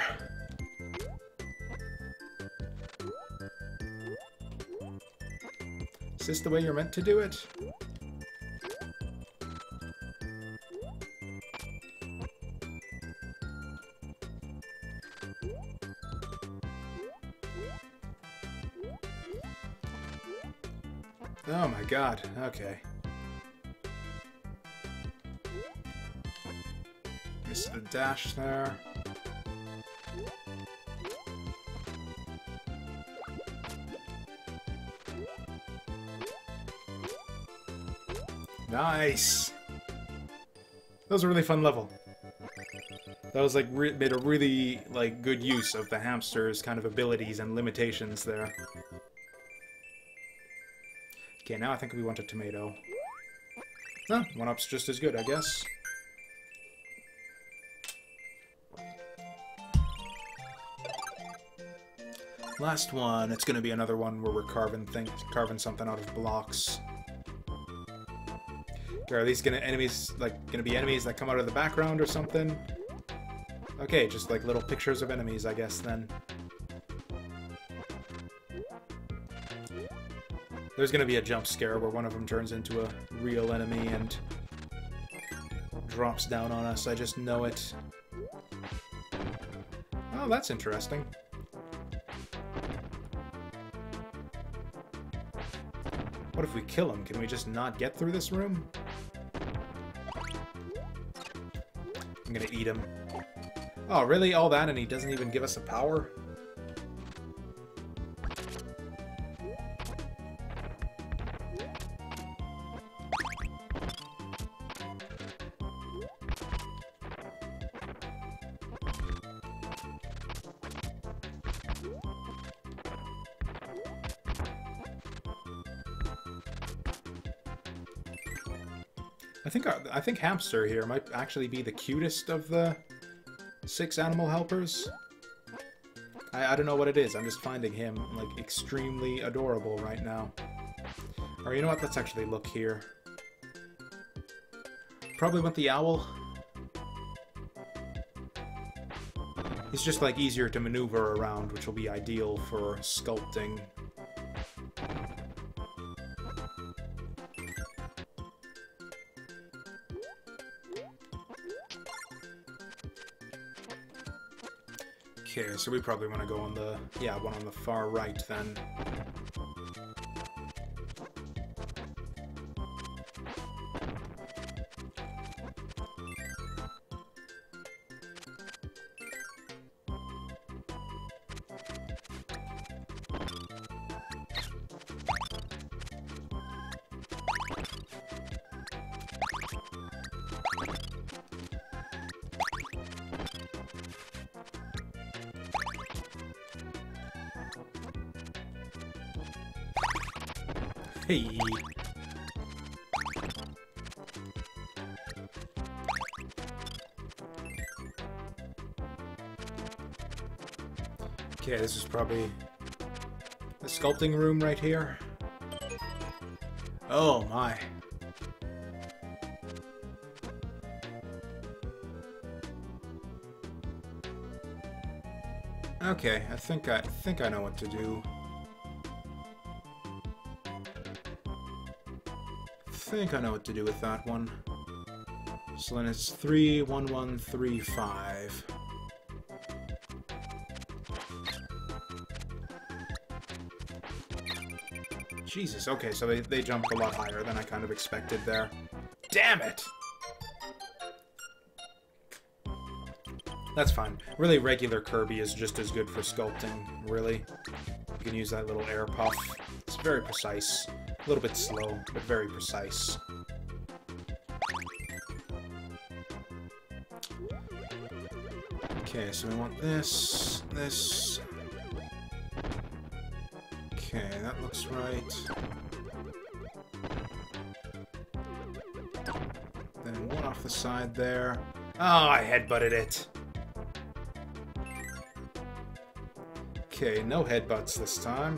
Is this the way you're meant to do it? Oh my god, okay. Missed the dash there. Nice! That was a really fun level. That was like made a really like good use of the hamster's kind of abilities and limitations there. Okay, now I think we want a tomato. Huh, 1-up's just as good, I guess. Last one. It's gonna be another one where we're carving something out of blocks. Are these gonna be enemies that come out of the background or something? Okay, just like little pictures of enemies, I guess, then. There's gonna be a jump scare where one of them turns into a real enemy and drops down on us. I just know it. Oh, that's interesting. What if we kill him? Can we just not get through this room? I'm gonna eat him. Oh, really? All that and he doesn't even give us a power? I think Hamster here might actually be the cutest of the 6 animal helpers. I don't know what it is. I'm just finding him like extremely adorable right now. Or you know what? Let's actually look here. Probably want the owl. He's just like easier to maneuver around, which will be ideal for sculpting. Okay, so we probably want to go on the, one on the far right then. Hey! Okay, this is probably the sculpting room right here. Oh my. Okay, I think I know what to do. I think I know what to do with that one. So then it's 3, 1, 1, 3, 5. Jesus, okay, so they jumped a lot higher than I kind of expected there. Damn it! That's fine. Really, regular Kirby is just as good for sculpting, really. You can use that little air puff. It's very precise. A little bit slow, but very precise. Okay, so we want this, this. Okay, that looks right. Then one off the side there. Oh, I headbutted it. Okay, no headbutts this time.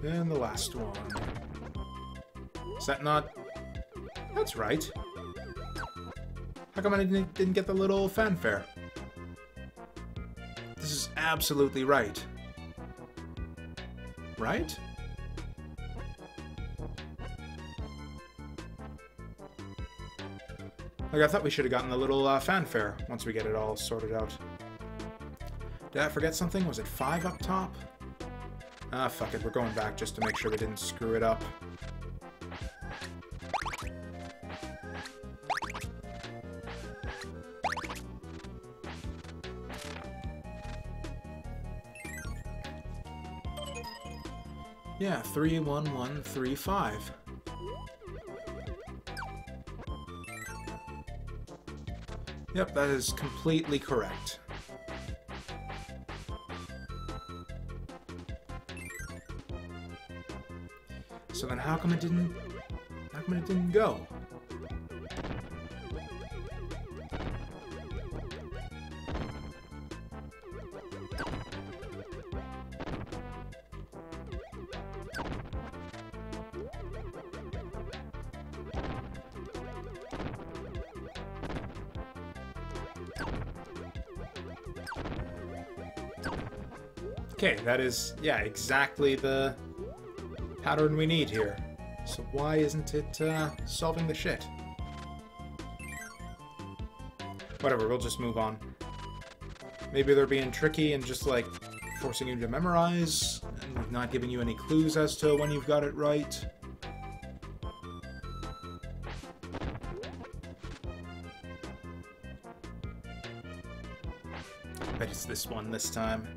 And the last one. Is that not... That's right. How come I didn't get the little fanfare? This is absolutely right. right? Like, I thought we should have gotten a little fanfare once we get it all sorted out. Did I forget something? Was it 5 up top? Ah, fuck it. We're going back just to make sure we didn't screw it up. Yeah, 31135. Yep, that is completely correct. So then how come it didn't go? Okay, that is, yeah, exactly the pattern we need here. So why isn't it solving the shit? Whatever, we'll just move on. Maybe they're being tricky and just, like, forcing you to memorize, and not giving you any clues as to when you've got it right. I bet it's this one this time.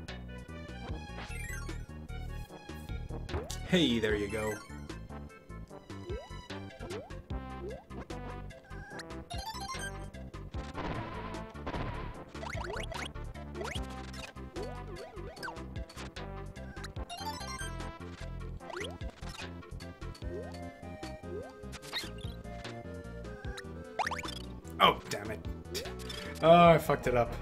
Hey, there you go. Oh, damn it. Oh, I fucked it up.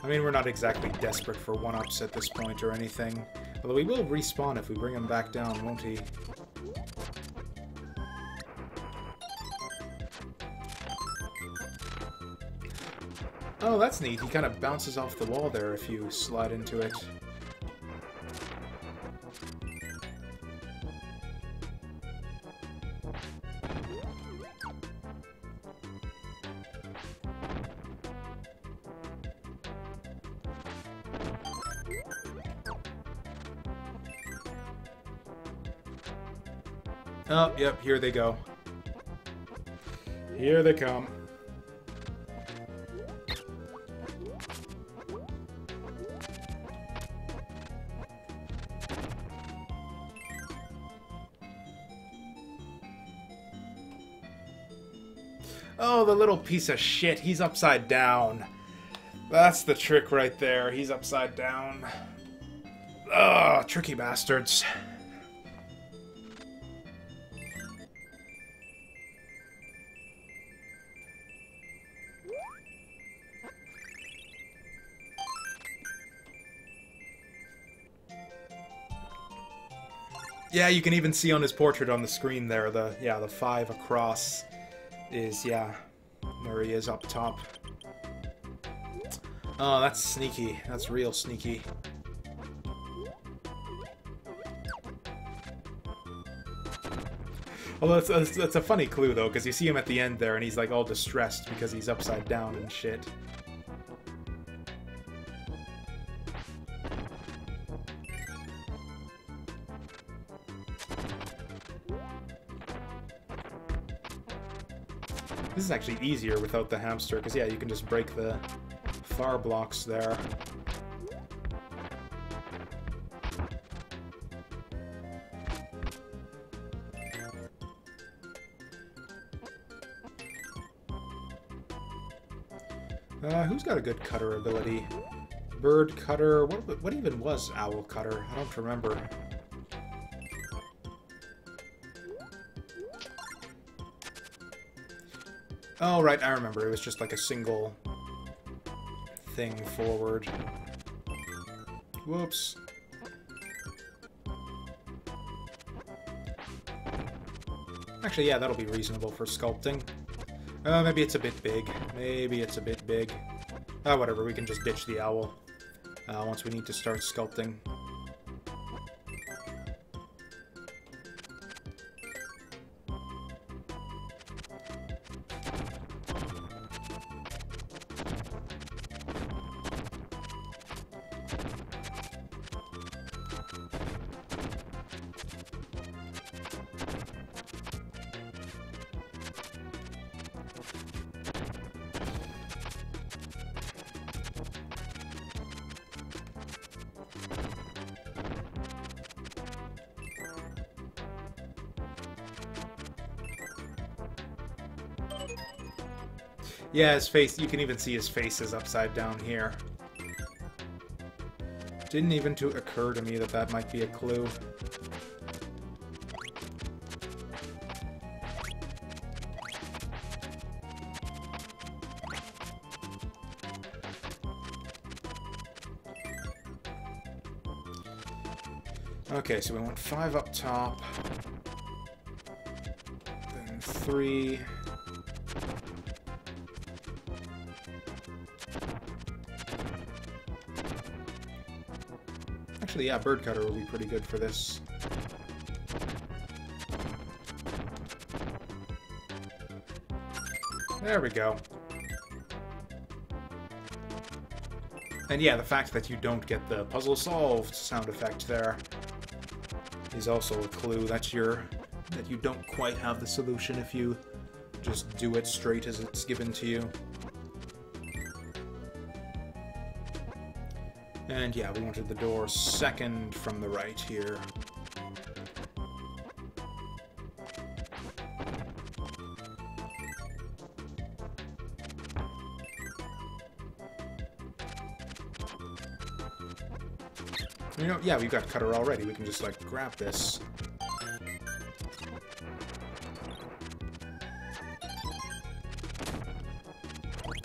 I mean, we're not exactly desperate for one-ups at this point or anything. Although he will respawn if we bring him back down, won't he? Oh, that's neat. He kind of bounces off the wall there if you slide into it. Oh, yep, here they go. Here they come. Oh, the little piece of shit. He's upside down. That's the trick right there. He's upside down. Ugh, tricky bastards. Yeah, you can even see on his portrait on the screen there, the 5 across is, yeah, where he is up top. Oh, that's sneaky. That's real sneaky. Well, that's a funny clue, though, because you see him at the end there, and he's, like, all distressed because he's upside down and shit. This is actually easier without the hamster, because, yeah, you can just break the far blocks there. Who's got a good cutter ability? Bird cutter. What even was owl cutter? I don't remember. Oh, right, I remember. It was just like a single thing forward. Whoops. Actually, yeah, that'll be reasonable for sculpting. Maybe it's a bit big. Maybe it's a bit big. Ah, whatever, we can just ditch the owl. once we need to start sculpting. Yeah, his face, you can even see his face is upside down here. Didn't even occur to me that that might be a clue. Okay, so we want 5 up top. Then 3... Actually, yeah, bird cutter will be pretty good for this. There we go. And yeah, the fact that you don't get the puzzle solved sound effect there is also a clue that you don't quite have the solution if you just do it straight as it's given to you. And yeah, we wanted the door second from the right here. You know, yeah, we've got cutter already. We can just, like, grab this.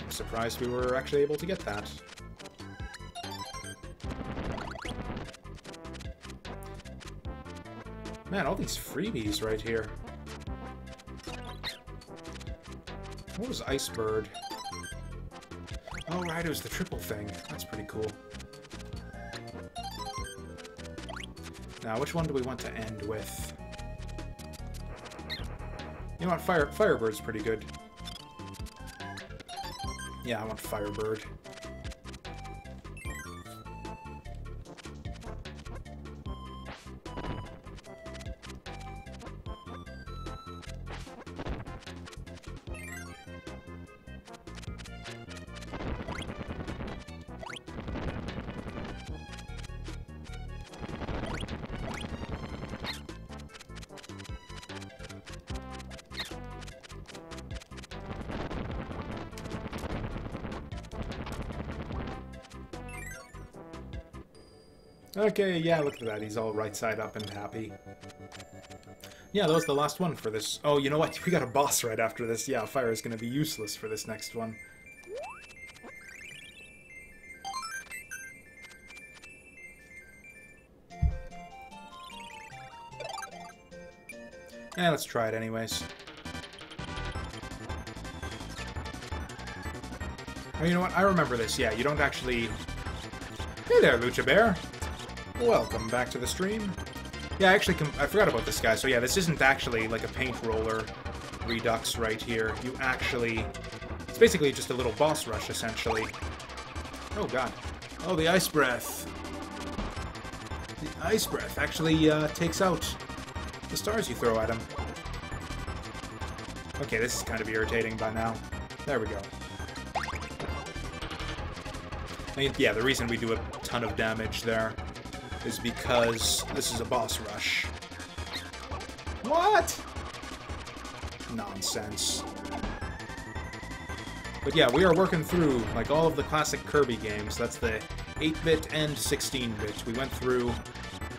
I'm surprised we were actually able to get that. Man, all these freebies right here. What was Iceberg? Oh, right, it was the triple thing. That's pretty cool. Now, which one do we want to end with? You know what? Firebird's pretty good. Yeah, I want Firebird. Okay, yeah, look at that. He's all right side up and happy. Yeah, that was the last one for this. Oh, you know what? We got a boss right after this. Yeah, fire is going to be useless for this next one. Yeah, let's try it anyways. Oh, you know what? I remember this. Yeah, you don't actually... Hey there, Lucha Bear. Welcome back to the stream. Yeah, actually, I forgot about this guy. So yeah, this isn't actually like a paint roller redux right here. You actually... It's basically just a little boss rush, essentially. Oh, God. Oh, the Ice Breath. The Ice Breath actually takes out the stars you throw at him. Okay, this is kind of irritating by now. There we go. I mean, yeah, the reason we do a ton of damage there is because this is a boss rush. What? Nonsense. But yeah, we are working through, like, all of the classic Kirby games. That's the 8-bit and 16-bit. We went through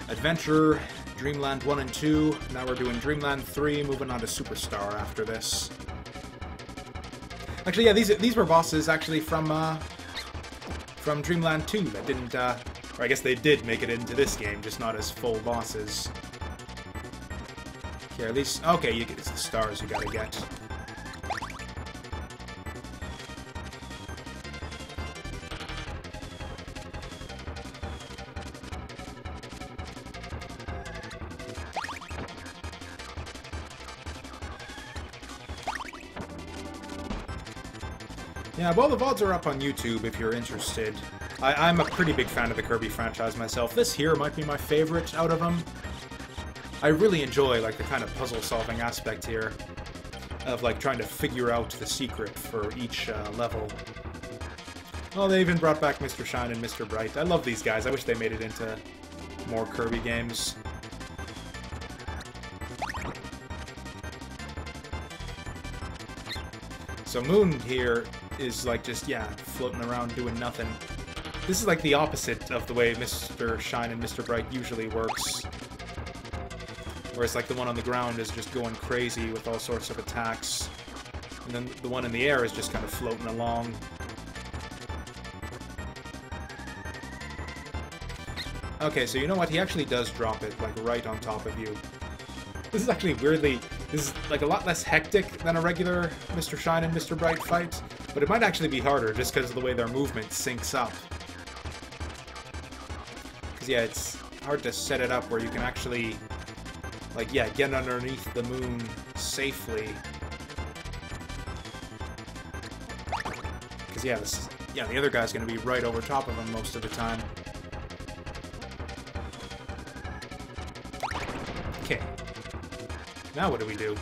Adventure, Dreamland 1 and 2. Now we're doing Dreamland 3, moving on to Superstar after this. Actually, yeah, these were bosses, actually, from Dreamland 2 that didn't, or I guess they did make it into this game, just not as full bosses. Here, at least... Okay, it's the stars you gotta get. Yeah, well, the VODs are up on YouTube if you're interested. I'm a pretty big fan of the Kirby franchise myself. This here might be my favorite out of them. I really enjoy, like, the kind of puzzle-solving aspect here of, like, trying to figure out the secret for each level. Oh, they even brought back Mr. Shine and Mr. Bright. I love these guys. I wish they made it into more Kirby games. So Moon here is like just, yeah, floating around doing nothing. This is like the opposite of the way Mr. Shine and Mr. Bright usually works. Whereas like the one on the ground is just going crazy with all sorts of attacks. And then the one in the air is just kind of floating along. Okay, so you know what? He actually does drop it, like, right on top of you. This is actually weirdly... This is, like, a lot less hectic than a regular Mr. Shine and Mr. Bright fight, but it might actually be harder just because of the way their movement syncs up. Because, yeah, it's hard to set it up where you can actually, like, yeah, get underneath the moon safely. Because, yeah, the other guy's going to be right over top of him most of the time. Okay. Now what do we do?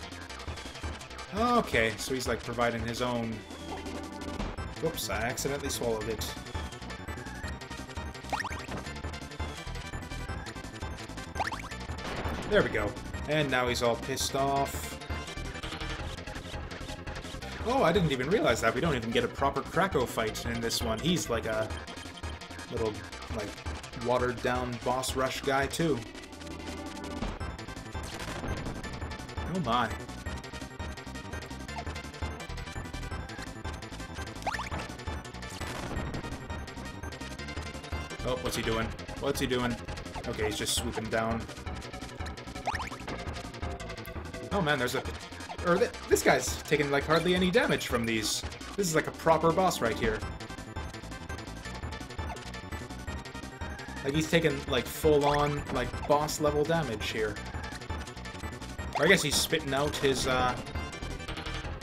Okay, so he's like providing his own... Whoops, I accidentally swallowed it. There we go. And now he's all pissed off. Oh, I didn't even realize that. We don't even get a proper Krakow fight in this one. He's like a little, like, watered-down boss rush guy, too. Oh my. Oh, what's he doing? What's he doing? Okay, he's just swooping down. Oh man, there's a... Or this guy's taking like hardly any damage from these. This is like a proper boss right here. Like he's taking like full-on like boss level damage here. Or I guess he's spitting out his,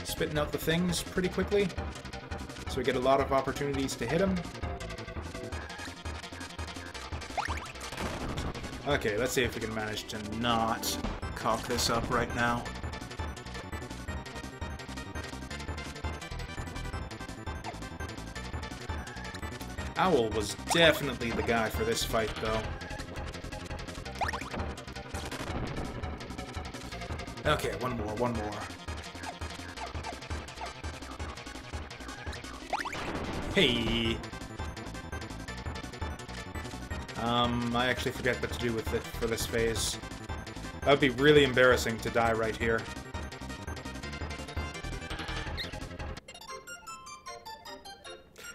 spitting out the things pretty quickly. So we get a lot of opportunities to hit him. Okay, let's see if we can manage to not cock this up right now. Owl was definitely the guy for this fight, though. Okay, one more. Hey! I actually forget what to do with it for this phase. That would be really embarrassing to die right here.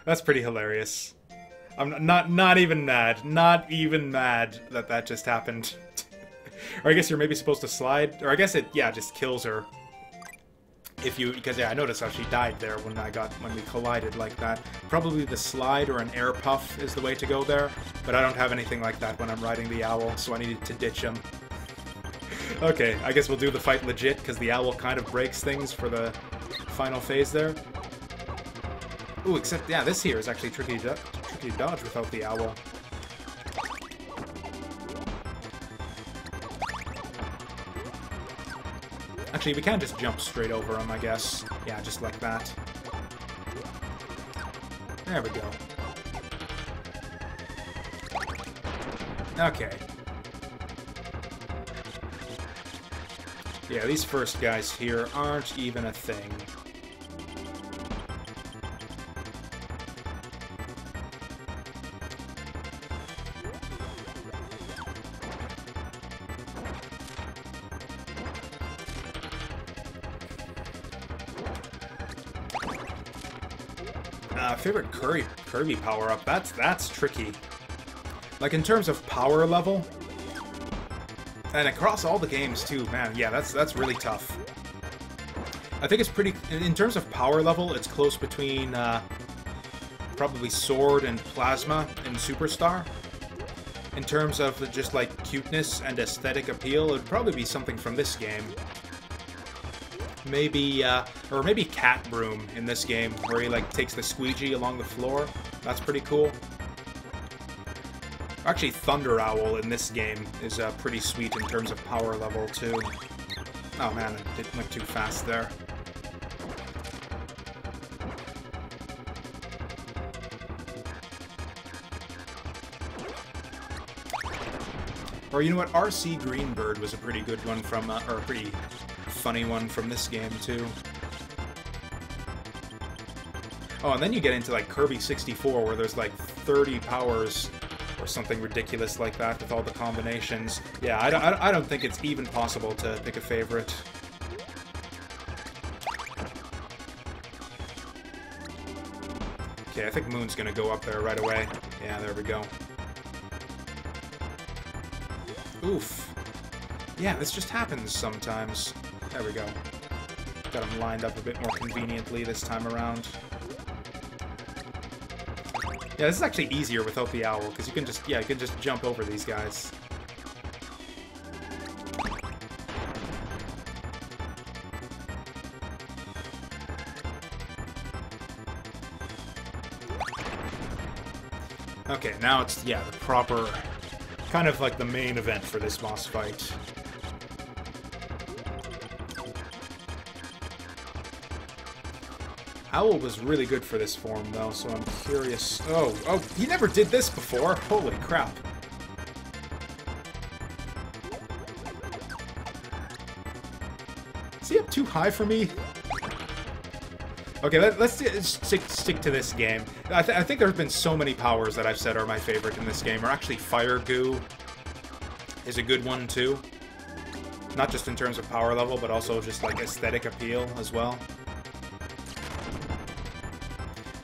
That's pretty hilarious. I'm not even mad. Not even mad that that just happened. Or I guess you're maybe supposed to slide. Or I guess it, yeah, just kills her. If you, because yeah, I noticed how she died there when we collided like that. Probably the slide or an air puff is the way to go there. But I don't have anything like that when I'm riding the owl, so I needed to ditch him. Okay, I guess we'll do the fight legit, because the owl kind of breaks things for the final phase there. Ooh, except, yeah, this here is actually tricky to dodge without the owl. Actually, we can just jump straight over him, I guess. Yeah, just like that. There we go. Okay. Yeah, these first guys here aren't even a thing. Favorite Kirby power-up. That's tricky. Like, in terms of power level, and across all the games, too, man, yeah, that's really tough. I think it's pretty... In terms of power level, it's close between, probably Sword and Plasma in Superstar. In terms of just, like, cuteness and aesthetic appeal, it'd probably be something from this game. Maybe, or maybe Cat Broom in this game, where he, like, takes the squeegee along the floor. That's pretty cool. Actually, Thunder Owl in this game is pretty sweet in terms of power level, too. Oh man, it went too fast there. Or you know what, RC Greenbird was a pretty good one from, or a pretty funny one from this game, too. Oh, and then you get into, like, Kirby 64, where there's, like, 30 powers or something ridiculous like that with all the combinations. Yeah, I don't think it's even possible to pick a favorite. Okay, I think Moon's gonna go up there right away. Yeah, there we go. Oof. Yeah, this just happens sometimes. There we go. Got him lined up a bit more conveniently this time around. Yeah, this is actually easier without the owl, because you can just, yeah, you can just jump over these guys. Okay, now it's, yeah, the proper, kind of like the main event for this boss fight. Owl was really good for this form, though, so I'm curious... Oh, he never did this before! Holy crap. Is he up too high for me? Okay, let's stick to this game. I think there have been so many powers that I've said are my favorite in this game, or actually Fire Goo is a good one, too. Not just in terms of power level, but also just, like, aesthetic appeal as well.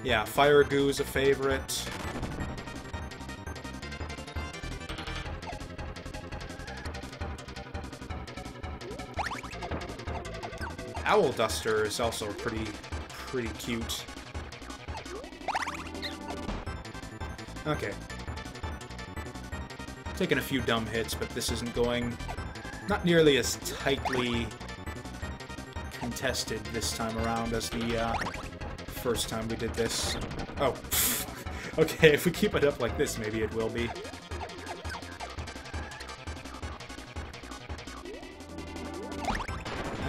Yeah, Fire Goo is a favorite. Owl Duster is also pretty cute. Okay. Taking a few dumb hits, but this isn't going not nearly as tightly contested this time around as the first time we did this. Oh, okay, if we keep it up like this, maybe it will be.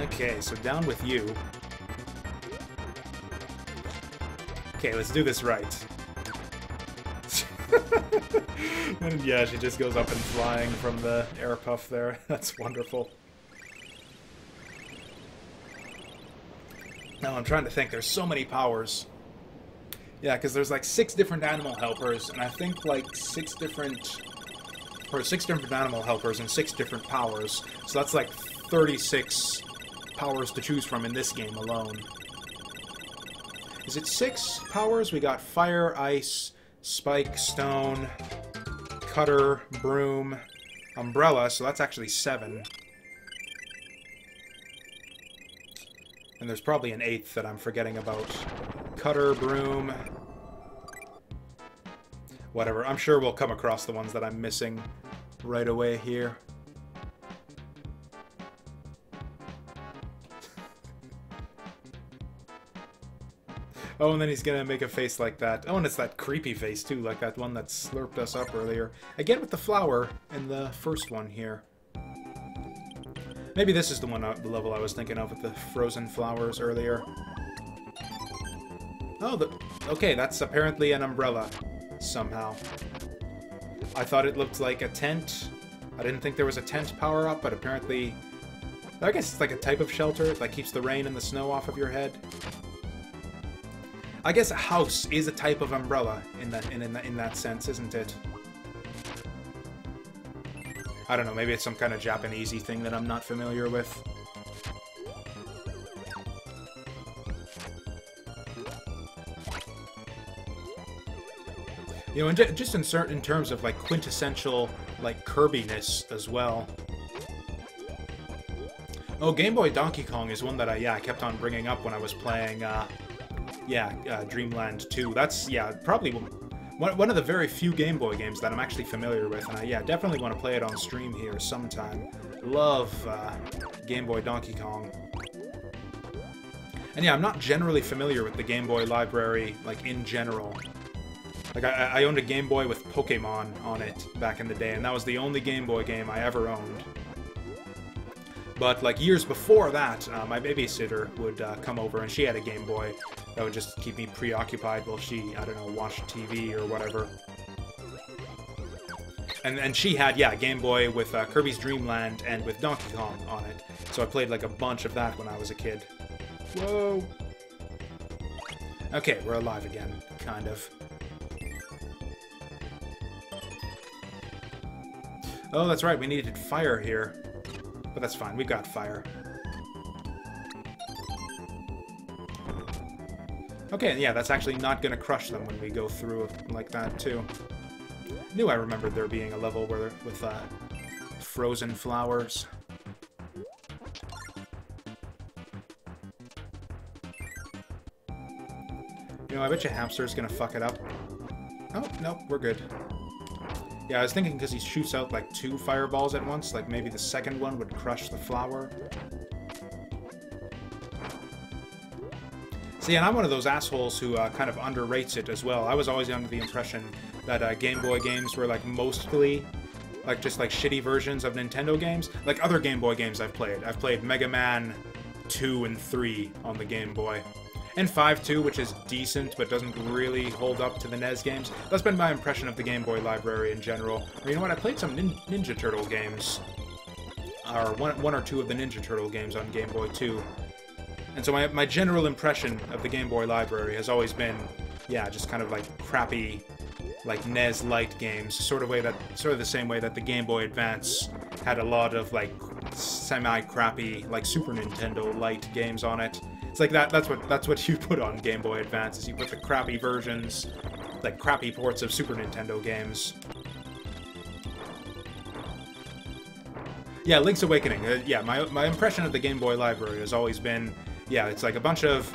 Okay, so down with you. Okay, let's do this right. And yeah, she just goes up and flying from the air puff there. That's wonderful. Now I'm trying to think, there's so many powers. Yeah, because there's like 6 different animal helpers, and I think like 6 different animal helpers and 6 different powers. So that's like 36 powers to choose from in this game alone. Is it 6 powers? We got Fire, Ice, Spike, Stone, Cutter, Broom, Umbrella, so that's actually 7. And there's probably an 8th that I'm forgetting about. Cutter, Broom... Whatever, I'm sure we'll come across the ones that I'm missing right away here. Oh, and then he's gonna make a face like that. Oh, and it's that creepy face, too, like that one that slurped us up earlier. Again with the flower in the first one here. Maybe this is the one, the level I was thinking of with the frozen flowers earlier. Oh, okay, that's apparently an umbrella, somehow. I thought it looked like a tent. I didn't think there was a tent power-up, but apparently... I guess it's like a type of shelter that keeps the rain and the snow off of your head. I guess a house is a type of umbrella in that sense, isn't it? I don't know, maybe it's some kind of Japanesey thing that I'm not familiar with. You know, and just in terms of, like, quintessential, like, Kirby-ness as well. Oh, Game Boy Donkey Kong is one that I kept on bringing up when I was playing, Dreamland 2. That's, probably one of the very few Game Boy games that I'm actually familiar with, and I, definitely want to play it on stream here sometime. Love Game Boy Donkey Kong. And yeah, I'm not generally familiar with the Game Boy library, like, in general. Like, I owned a Game Boy with Pokemon on it back in the day, and that was the only Game Boy game I ever owned. But, like, years before that, my babysitter would come over, and she had a Game Boy that would just keep me preoccupied while she, I don't know, watched TV or whatever. And she had, yeah, a Game Boy with Kirby's Dream Land and with Donkey Kong on it. So I played, like, a bunch of that when I was a kid. Whoa! Okay, we're alive again, kind of. Oh, that's right, we needed fire here. But that's fine, we got fire. Okay, yeah, that's actually not gonna crush them when we go through like that, too. Knew I remembered there being a level where with frozen flowers. You know, I bet you Hamster's gonna fuck it up. Oh, no, we're good. Yeah, I was thinking because he shoots out like 2 fireballs at once, like maybe the second one would crush the flower. See, and I'm one of those assholes who kind of underrates it as well. I was always under the impression that Game Boy games were like mostly like just like shitty versions of Nintendo games. Like other Game Boy games I've played Mega Man 2 and 3 on the Game Boy. And 5 too, which is decent, but doesn't really hold up to the NES games. That's been my impression of the Game Boy library in general. Or you know what, I played some Ninja Turtle games. Or one or 2 of the Ninja Turtle games on Game Boy too. And so my general impression of the Game Boy library has always been, yeah, just kind of like crappy, like NES Lite games. Sort of the same way that the Game Boy Advance had a lot of like semi-crappy, like Super Nintendo Lite games on it. It's like that's what you put on Game Boy Advance, is you put the crappy versions, like crappy ports of Super Nintendo games. Yeah, Link's Awakening. Yeah, my impression of the Game Boy library has always been, yeah, it's like a bunch of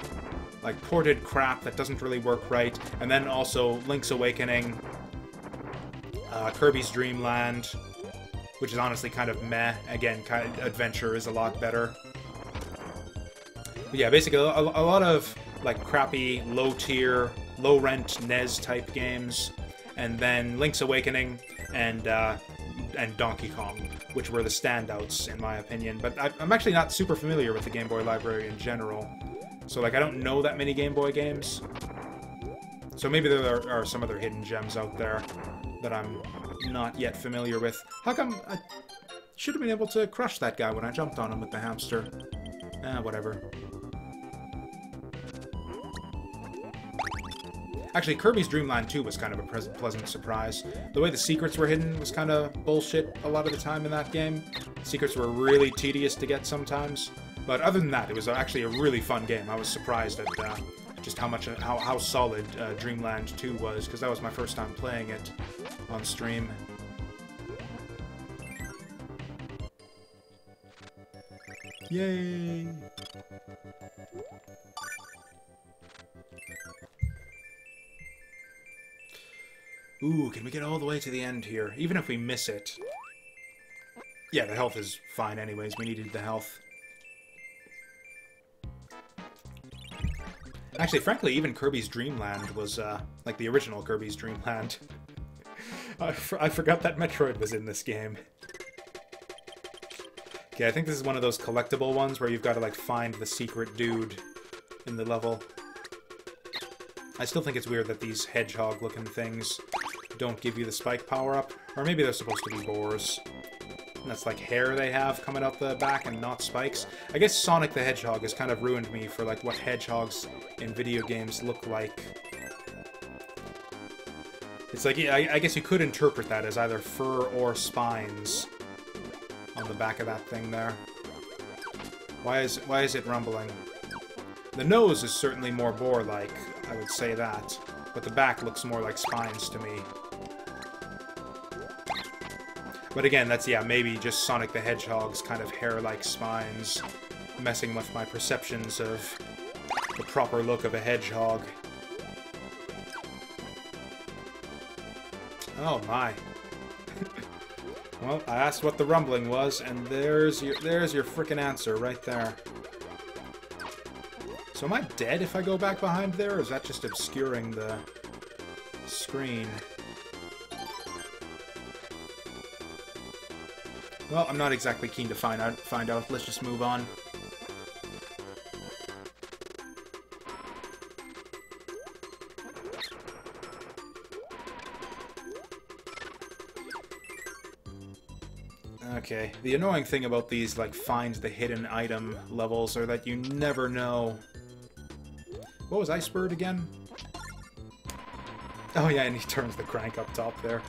like ported crap that doesn't really work right, and then also Link's Awakening, Kirby's Dream Land, which is honestly kind of meh. Again, kind of Adventure is a lot better. But yeah, basically a lot of like crappy, low-tier, low-rent NES-type games, and then Link's Awakening and Donkey Kong, which were the standouts in my opinion. But I'm actually not super familiar with the Game Boy library in general, so like I don't know that many Game Boy games. So maybe there are some other hidden gems out there that I'm not yet familiar with. How come I should have been able to crush that guy when I jumped on him with the hamster? Whatever. Actually, Kirby's Dream Land 2 was kind of a pleasant surprise. The way the secrets were hidden was kind of bullshit a lot of the time in that game. Secrets were really tedious to get sometimes. But other than that, it was actually a really fun game. I was surprised at just how solid Dreamland 2 was, because that was my first time playing it on stream. Yay! Ooh, can we get all the way to the end here? Even if we miss it. Yeah, the health is fine anyways. We needed the health. Actually, frankly, even Kirby's Dream Land was, like the original Kirby's Dream Land. I forgot that Metroid was in this game. Okay, I think this is one of those collectible ones where you've got to, like, find the secret dude in the level. I still think it's weird that these hedgehog-looking things don't give you the spike power-up. Or maybe they're supposed to be boars. And that's like hair they have coming out the back and not spikes. I guess Sonic the Hedgehog has kind of ruined me for like what hedgehogs in video games look like. It's like, yeah, I guess you could interpret that as either fur or spines on the back of that thing there. Why is it rumbling? The nose is certainly more boar-like, I would say that. But the back looks more like spines to me. But again, that's, yeah, maybe just Sonic the Hedgehog's kind of hair-like spines messing with my perceptions of the proper look of a hedgehog. Oh my. Well, I asked what the rumbling was, and there's your frickin' answer right there. So am I dead if I go back behind there, or is that just obscuring the screen? Well, I'm not exactly keen to find out. Let's just move on. Okay, the annoying thing about these, like, find the hidden item levels are that you never know... What was Iceberg again? Oh yeah, and he turns the crank up top there.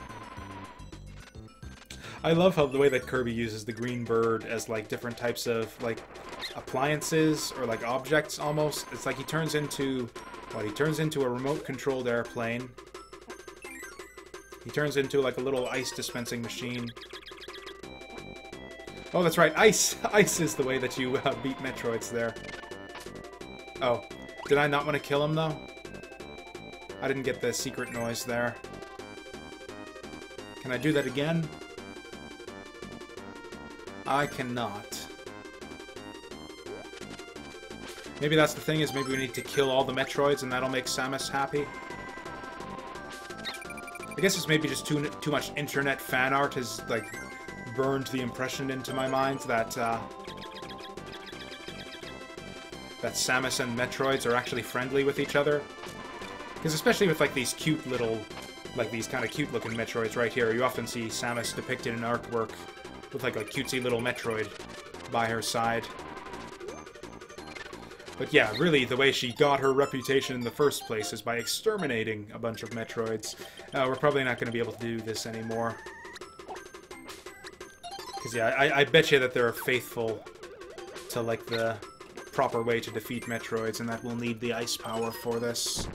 I love how the way that Kirby uses the green bird as, like, different types of, like, appliances or, like, objects, almost. It's like he turns into... What, he turns into a remote-controlled airplane. He turns into, like, a little ice dispensing machine. Oh, that's right, ice! Ice is the way that you beat Metroids there. Oh, did I not want to kill him, though? I didn't get the secret noise there. Can I do that again? I cannot. Maybe that's the thing, is maybe we need to kill all the Metroids and that'll make Samus happy. I guess it's maybe just too much internet fan art has, like, burned the impression into my mind that, that Samus and Metroids are actually friendly with each other. Because especially with, like, these cute little, like, these kind of cute-looking Metroids right here, you often see Samus depicted in artwork with, like, a cutesy little Metroid by her side. But yeah, really, the way she got her reputation in the first place is by exterminating a bunch of Metroids. We're probably not going to be able to do this anymore. Because, yeah, I bet you that they're faithful to, like, the proper way to defeat Metroids, and that we'll need the ice power for this.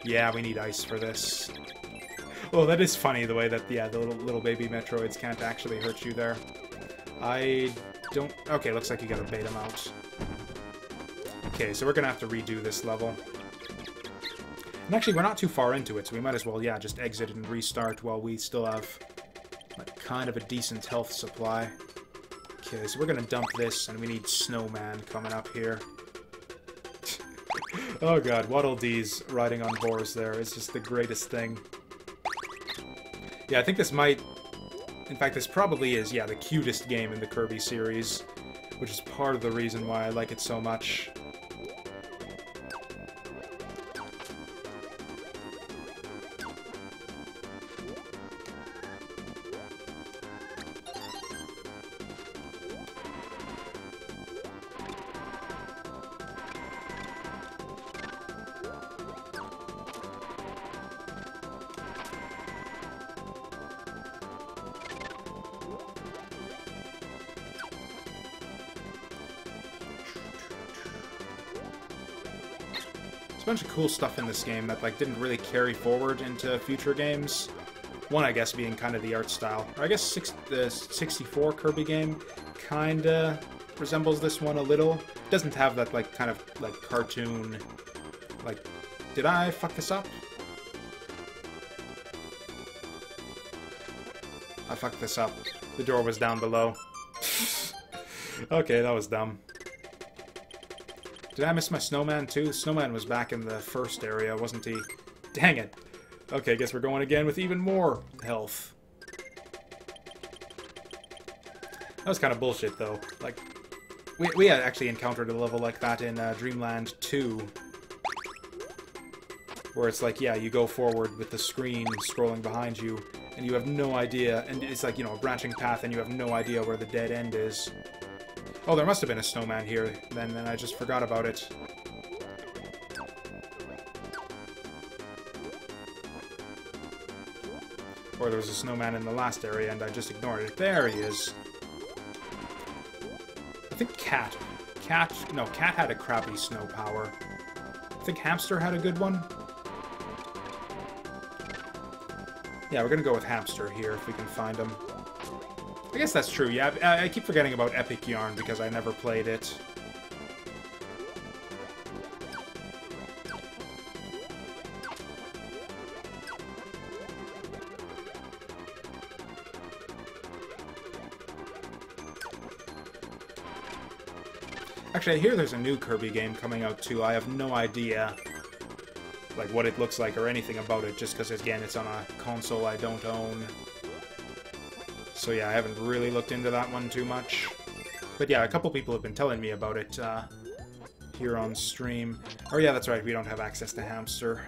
Yeah, we need ice for this. Well, that is funny, the way that, yeah, the little baby Metroids can't actually hurt you there. I don't... Okay, looks like you gotta bait them out. Okay, so we're gonna have to redo this level. And actually, we're not too far into it, so we might as well, yeah, just exit and restart while we still have, like, kind of a decent health supply. Okay, so we're gonna dump this, and we need Snowman coming up here. Oh god, Waddle Dee's riding on boars there is just the greatest thing. Yeah, I think this might... In fact, this probably is, yeah, the cutest game in the Kirby series, which is part of the reason why I like it so much. A bunch of cool stuff in this game that, like, didn't really carry forward into future games. One, I guess, being kind of the art style. Or I guess the 64 Kirby game kinda resembles this one a little. It doesn't have that, like, kind of, like, cartoon... Like, did I fuck this up? I fucked this up. The door was down below. Okay, that was dumb. Did I miss my Snowman, too? Snowman was back in the first area, wasn't he? Dang it. Okay, guess we're going again with even more health. That was kind of bullshit, though. Like, we had actually encountered a level like that in Dreamland 2. Where it's like, yeah, you go forward with the screen scrolling behind you, and you have no idea, and it's like, you know, a branching path, and you have no idea where the dead end is. Oh, there must have been a snowman here, then, and I just forgot about it. Or there was a snowman in the last area, and I just ignored it. There he is. I think Cat had a crappy snow power. I think Hamster had a good one. Yeah, we're gonna go with Hamster here, if we can find him. I guess that's true, yeah. I keep forgetting about Epic Yarn because I never played it. Actually, I hear there's a new Kirby game coming out too. I have no idea like what it looks like or anything about it, just because, again, it's on a console I don't own. So yeah, I haven't really looked into that one too much. But yeah, a couple people have been telling me about it here on stream. Oh yeah, that's right, we don't have access to Hamster.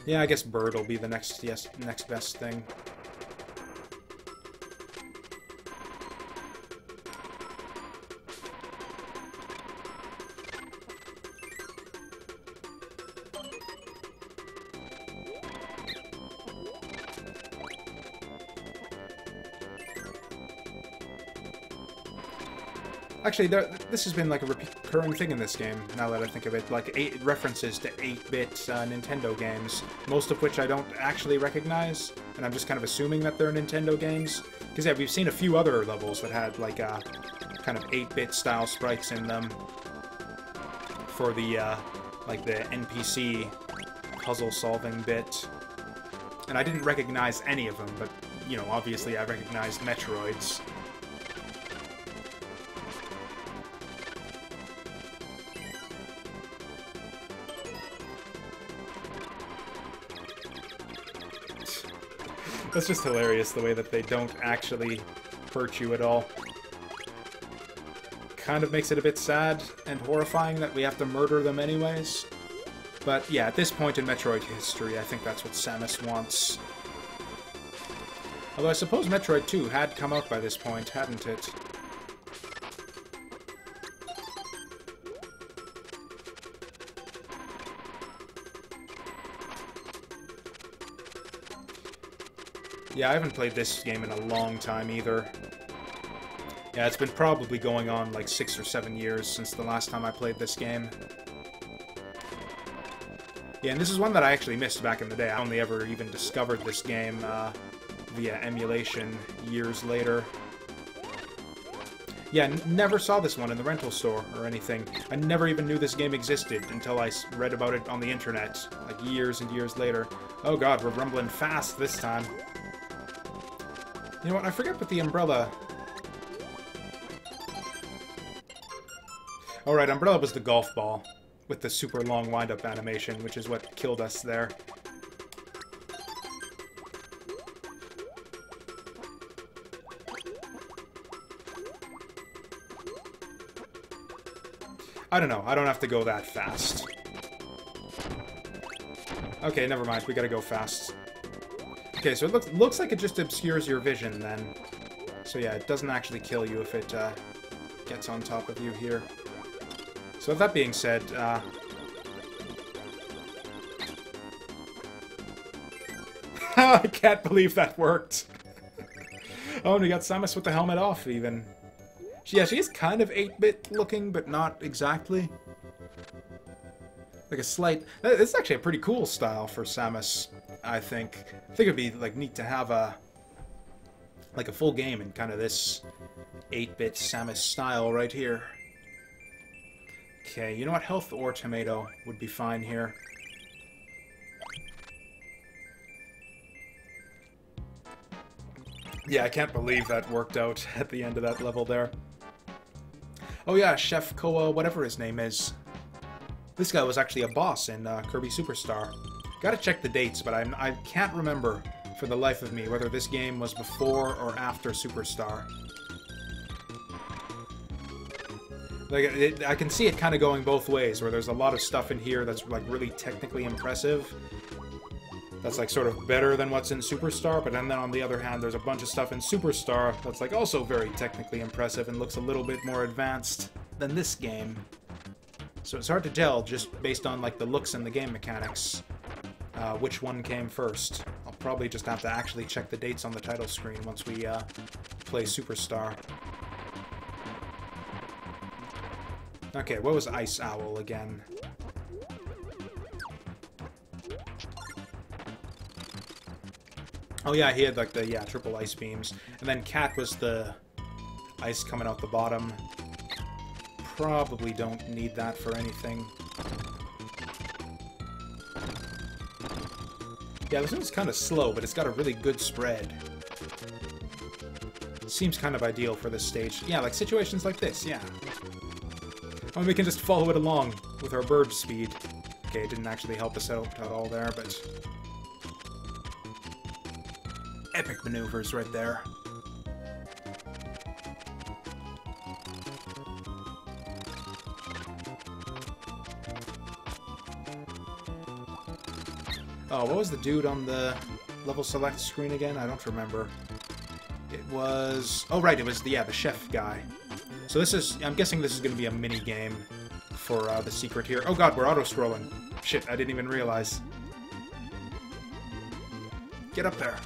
Yeah, I guess Bird will be the next best thing. Actually, this has been like a recurring thing in this game, now that I think of it. Like, references to 8-bit Nintendo games, most of which I don't actually recognize, and I'm just kind of assuming that they're Nintendo games. Because, yeah, we've seen a few other levels that had, like, kind of 8-bit style sprites in them for the, like, the NPC puzzle-solving bit. And I didn't recognize any of them, but, you know, obviously I recognized Metroid's. That's just hilarious, the way that they don't actually hurt you at all. Kind of makes it a bit sad and horrifying that we have to murder them anyways. But yeah, at this point in Metroid history, I think that's what Samus wants. Although I suppose Metroid 2 had come out by this point, hadn't it? Yeah, I haven't played this game in a long time either. Yeah, it's been probably going on like 6 or 7 years since the last time I played this game. Yeah, and this is one that I actually missed back in the day. I only ever even discovered this game via emulation years later. Yeah, never saw this one in the rental store or anything. I never even knew this game existed until I read about it on the internet, like years and years later. Oh god, we're rumbling fast this time. You know what, I forget what the umbrella... Oh right, umbrella was the golf ball with the super long wind-up animation, which is what killed us there. I don't know, I don't have to go that fast. Okay, never mind, we gotta go fast. Okay, so it looks like it just obscures your vision then. So yeah, it doesn't actually kill you if it gets on top of you here. So with that being said, I can't believe that worked. Oh, and we got Samus with the helmet off even. Yeah, she is kind of 8-bit looking, but not exactly. Like a slight... It's actually a pretty cool style for Samus, I think. I think it'd be like neat to have a full game in kind of this 8-bit Samus style right here. Okay, you know what? Health or tomato would be fine here. Yeah, I can't believe that worked out at the end of that level there. Oh yeah, Chef Koa, whatever his name is. This guy was actually a boss in Kirby Superstar. Gotta check the dates, but I can't remember for the life of me whether this game was before or after Superstar. Like, I can see it kind of going both ways, where there's a lot of stuff in here that's like really technically impressive. That's like sort of better than what's in Superstar, but then on the other hand, there's a bunch of stuff in Superstar that's like also very technically impressive and looks a little bit more advanced than this game. So it's hard to tell, just based on like the looks and the game mechanics, which one came first. I'll probably just have to actually check the dates on the title screen once we play Superstar. Okay, what was Ice Owl again? Oh yeah, he had like the triple ice beams. And then Cat was the ice coming out the bottom. Probably don't need that for anything. Yeah, this one's kind of slow, but it's got a really good spread. Seems kind of ideal for this stage. Yeah, like situations like this, yeah. I mean, we can just follow it along with our bird speed. Okay, it didn't actually help us out at all there, but... Epic maneuvers right there. Oh, what was the dude on the level select screen again? I don't remember. It was... Oh, right, it was the chef guy. So this is... I'm guessing this is going to be a mini-game for the secret here. Oh god, we're auto-scrolling. Shit, I didn't even realize. Get up there.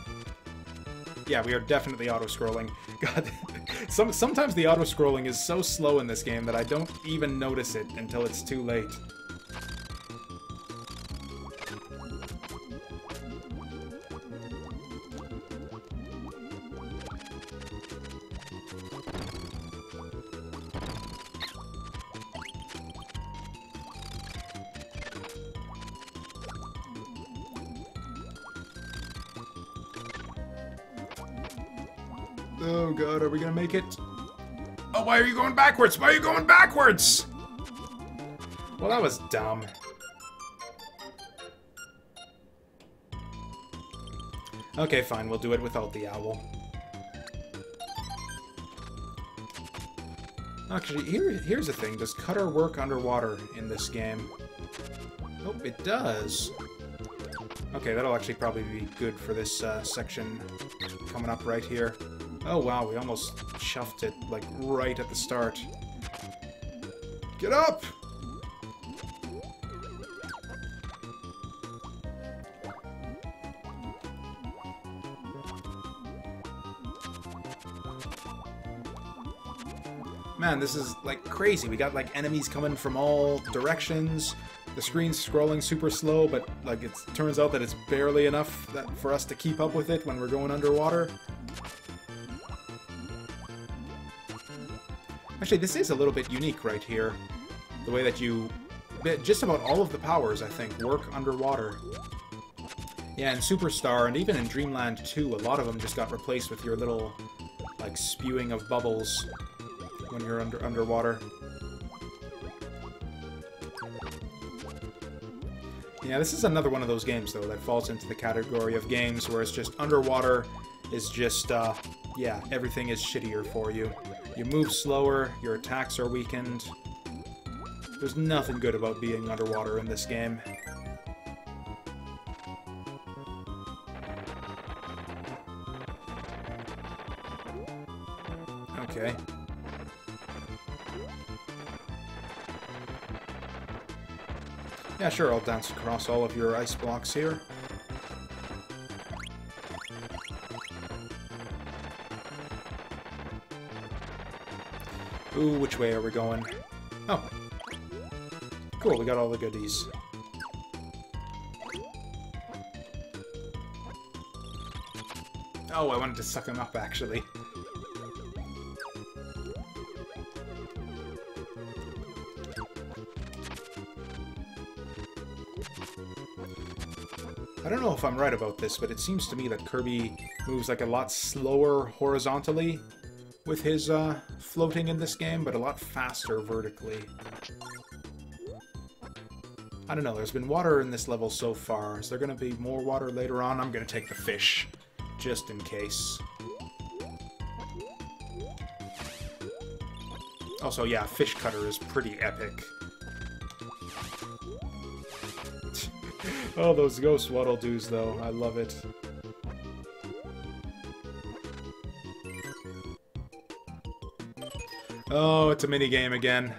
Yeah, we are definitely auto-scrolling. God, sometimes the auto-scrolling is so slow in this game that I don't even notice it until it's too late. Oh god, are we gonna make it? Oh, why are you going backwards? Why are you going backwards? Well, that was dumb. Okay, fine, we'll do it without the owl. Actually, here's the thing. Does cutter work underwater in this game? Oh, it does. Okay, that'll actually probably be good for this section coming up right here. Oh wow, we almost chuffed it, like, right at the start. Get up! Man, this is, like, crazy. We got, like, enemies coming from all directions. The screen's scrolling super slow, but, like, it turns out that it's barely enough for us to keep up with it when we're going underwater. Actually, this is a little bit unique right here. The way that you... Just about all of the powers, I think, work underwater. Yeah, in Superstar, and even in Dreamland 2, a lot of them just got replaced with your little, like, spewing of bubbles when you're underwater. Yeah, this is another one of those games, though, that falls into the category of games where it's just underwater is just, yeah, everything is shittier for you. You move slower, your attacks are weakened. There's nothing good about being underwater in this game. Okay. Yeah, sure, I'll dance across all of your ice blocks here. Ooh, which way are we going? Oh. Cool, we got all the goodies. Oh, I wanted to suck them up, actually. I don't know if I'm right about this, but it seems to me that Kirby moves like a lot slower horizontally with his floating in this game, but a lot faster vertically. I don't know, there's been water in this level so far. Is there going to be more water later on? I'm going to take the fish, just in case. Also, yeah, fish cutter is pretty epic. Oh, those ghost waddle-doos, though. I love it. Oh, it's a minigame again.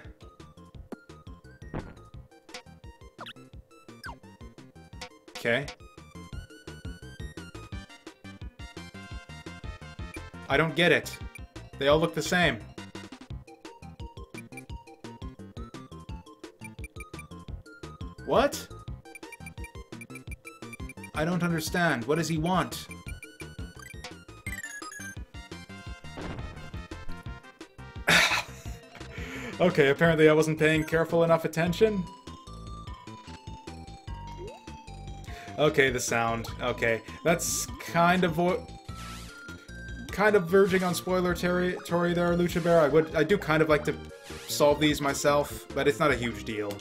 Okay. I don't get it. They all look the same. What? I don't understand. What does he want? Okay, apparently I wasn't paying careful enough attention. Okay, the sound. Okay, that's kind of what... kind of verging on spoiler territory there, Lucha Bear. I do kind of like to solve these myself, but it's not a huge deal.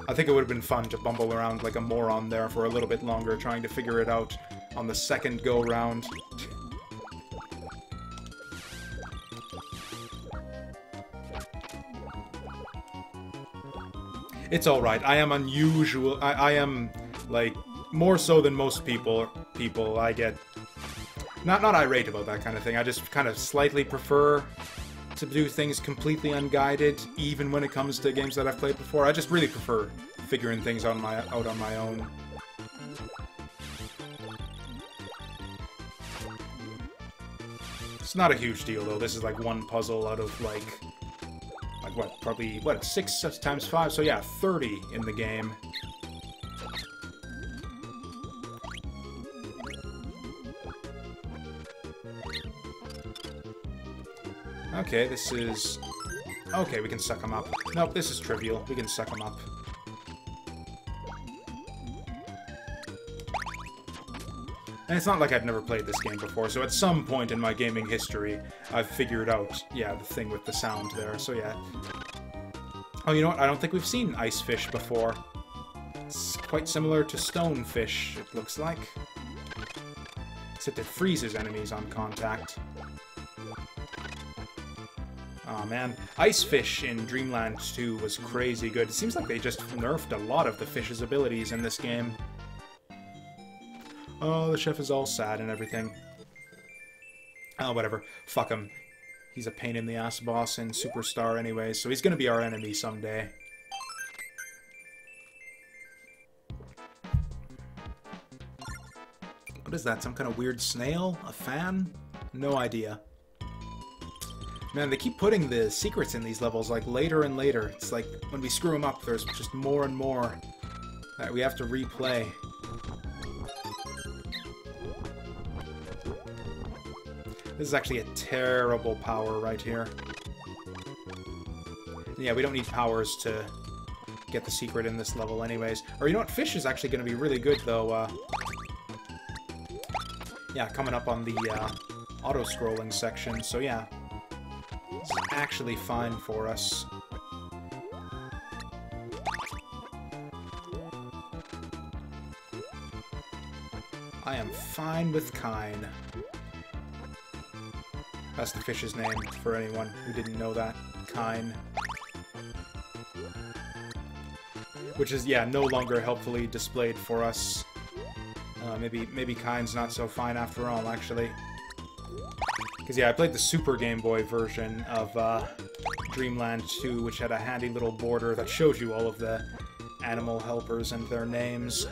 I think it would have been fun to bumble around like a moron there for a little bit longer, trying to figure it out on the second go-round. It's alright. I am unusual. I am, like, more so than most people. I get... Not irate about that kind of thing. I just kind of slightly prefer to do things completely unguided, even when it comes to games that I've played before. I just really prefer figuring things out on my own. It's not a huge deal, though. This is like one puzzle out of, like what, probably, what, 6 times 5? So yeah, 30 in the game. Okay, this is... Okay, we can suck him up. Nope, this is trivial. We can suck him up. And it's not like I've never played this game before, so at some point in my gaming history, I've figured out, yeah, the thing with the sound there, so yeah. Oh, you know what? I don't think we've seen ice fish before. It's quite similar to stonefish, it looks like. Except it freezes enemies on contact. Aw, man. Ice fish in Dreamland 2 was crazy good. It seems like they just nerfed a lot of the fish's abilities in this game. Oh, the chef is all sad and everything. Oh, whatever. Fuck him. He's a pain in the ass boss in Superstar anyway, so he's gonna be our enemy someday. What is that? Some kind of weird snail? A fan? No idea. Man, they keep putting the secrets in these levels, like, later and later. It's like, when we screw them up, there's just more and more that we have to replay. This is actually a terrible power right here. Yeah, we don't need powers to get the secret in this level anyways. Or you know what? Fish is actually going to be really good, though. Yeah, coming up on the auto-scrolling section, so yeah. It's actually fine for us. I am fine with Kine. That's the fish's name, for anyone who didn't know that. Kine. Which is, yeah, no longer helpfully displayed for us. Maybe Kine's not so fine after all, actually. Because, yeah, I played the Super Game Boy version of Dreamland 2, which had a handy little border that showed you all of the animal helpers and their names.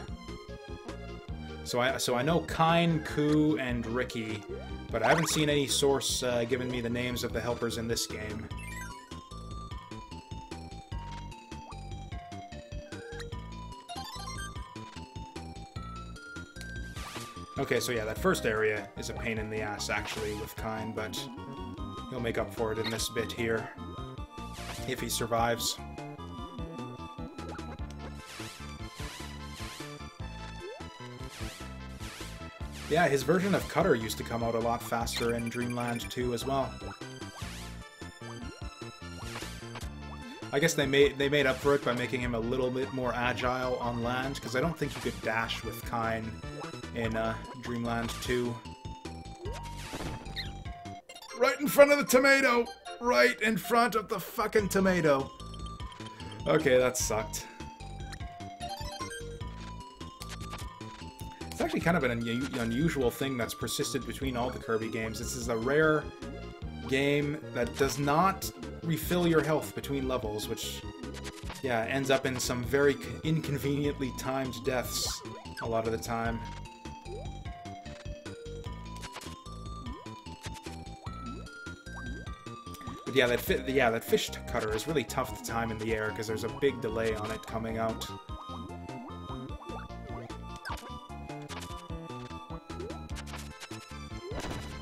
So I know Kine, Ku, and Ricky, but I haven't seen any source giving me the names of the helpers in this game. Okay, so yeah, that first area is a pain in the ass, actually, with Kine, but he'll make up for it in this bit here, if he survives. Yeah, his version of Cutter used to come out a lot faster in Dreamland 2 as well. I guess they made up for it by making him a little bit more agile on land, because I don't think you could dash with Kine in Dreamland 2. Right in front of the tomato! Right in front of the fucking tomato! Okay, that sucked. It's actually kind of an unusual thing that's persisted between all the Kirby games. This is a rare game that does not refill your health between levels, which, yeah, ends up in some very inconveniently timed deaths a lot of the time. But yeah, that fish cutter is really tough to time in the air because there's a big delay on it coming out.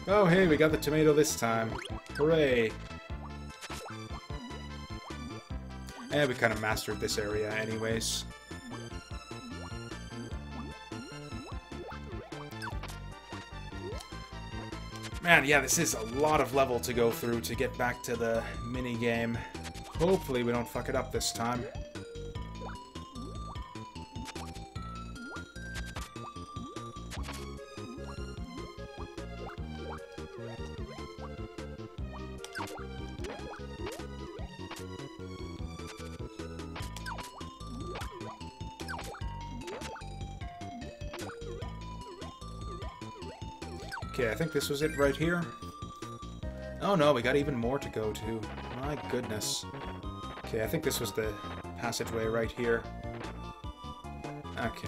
Oh, hey, we got the tomato this time. Hooray! And we kind of mastered this area anyways. Man, yeah, this is a lot of level to go through to get back to the mini game. Hopefully we don't fuck it up this time. Okay, I think this was it right here. Oh no, we got even more to go to. My goodness. Okay, I think this was the passageway right here. Okay.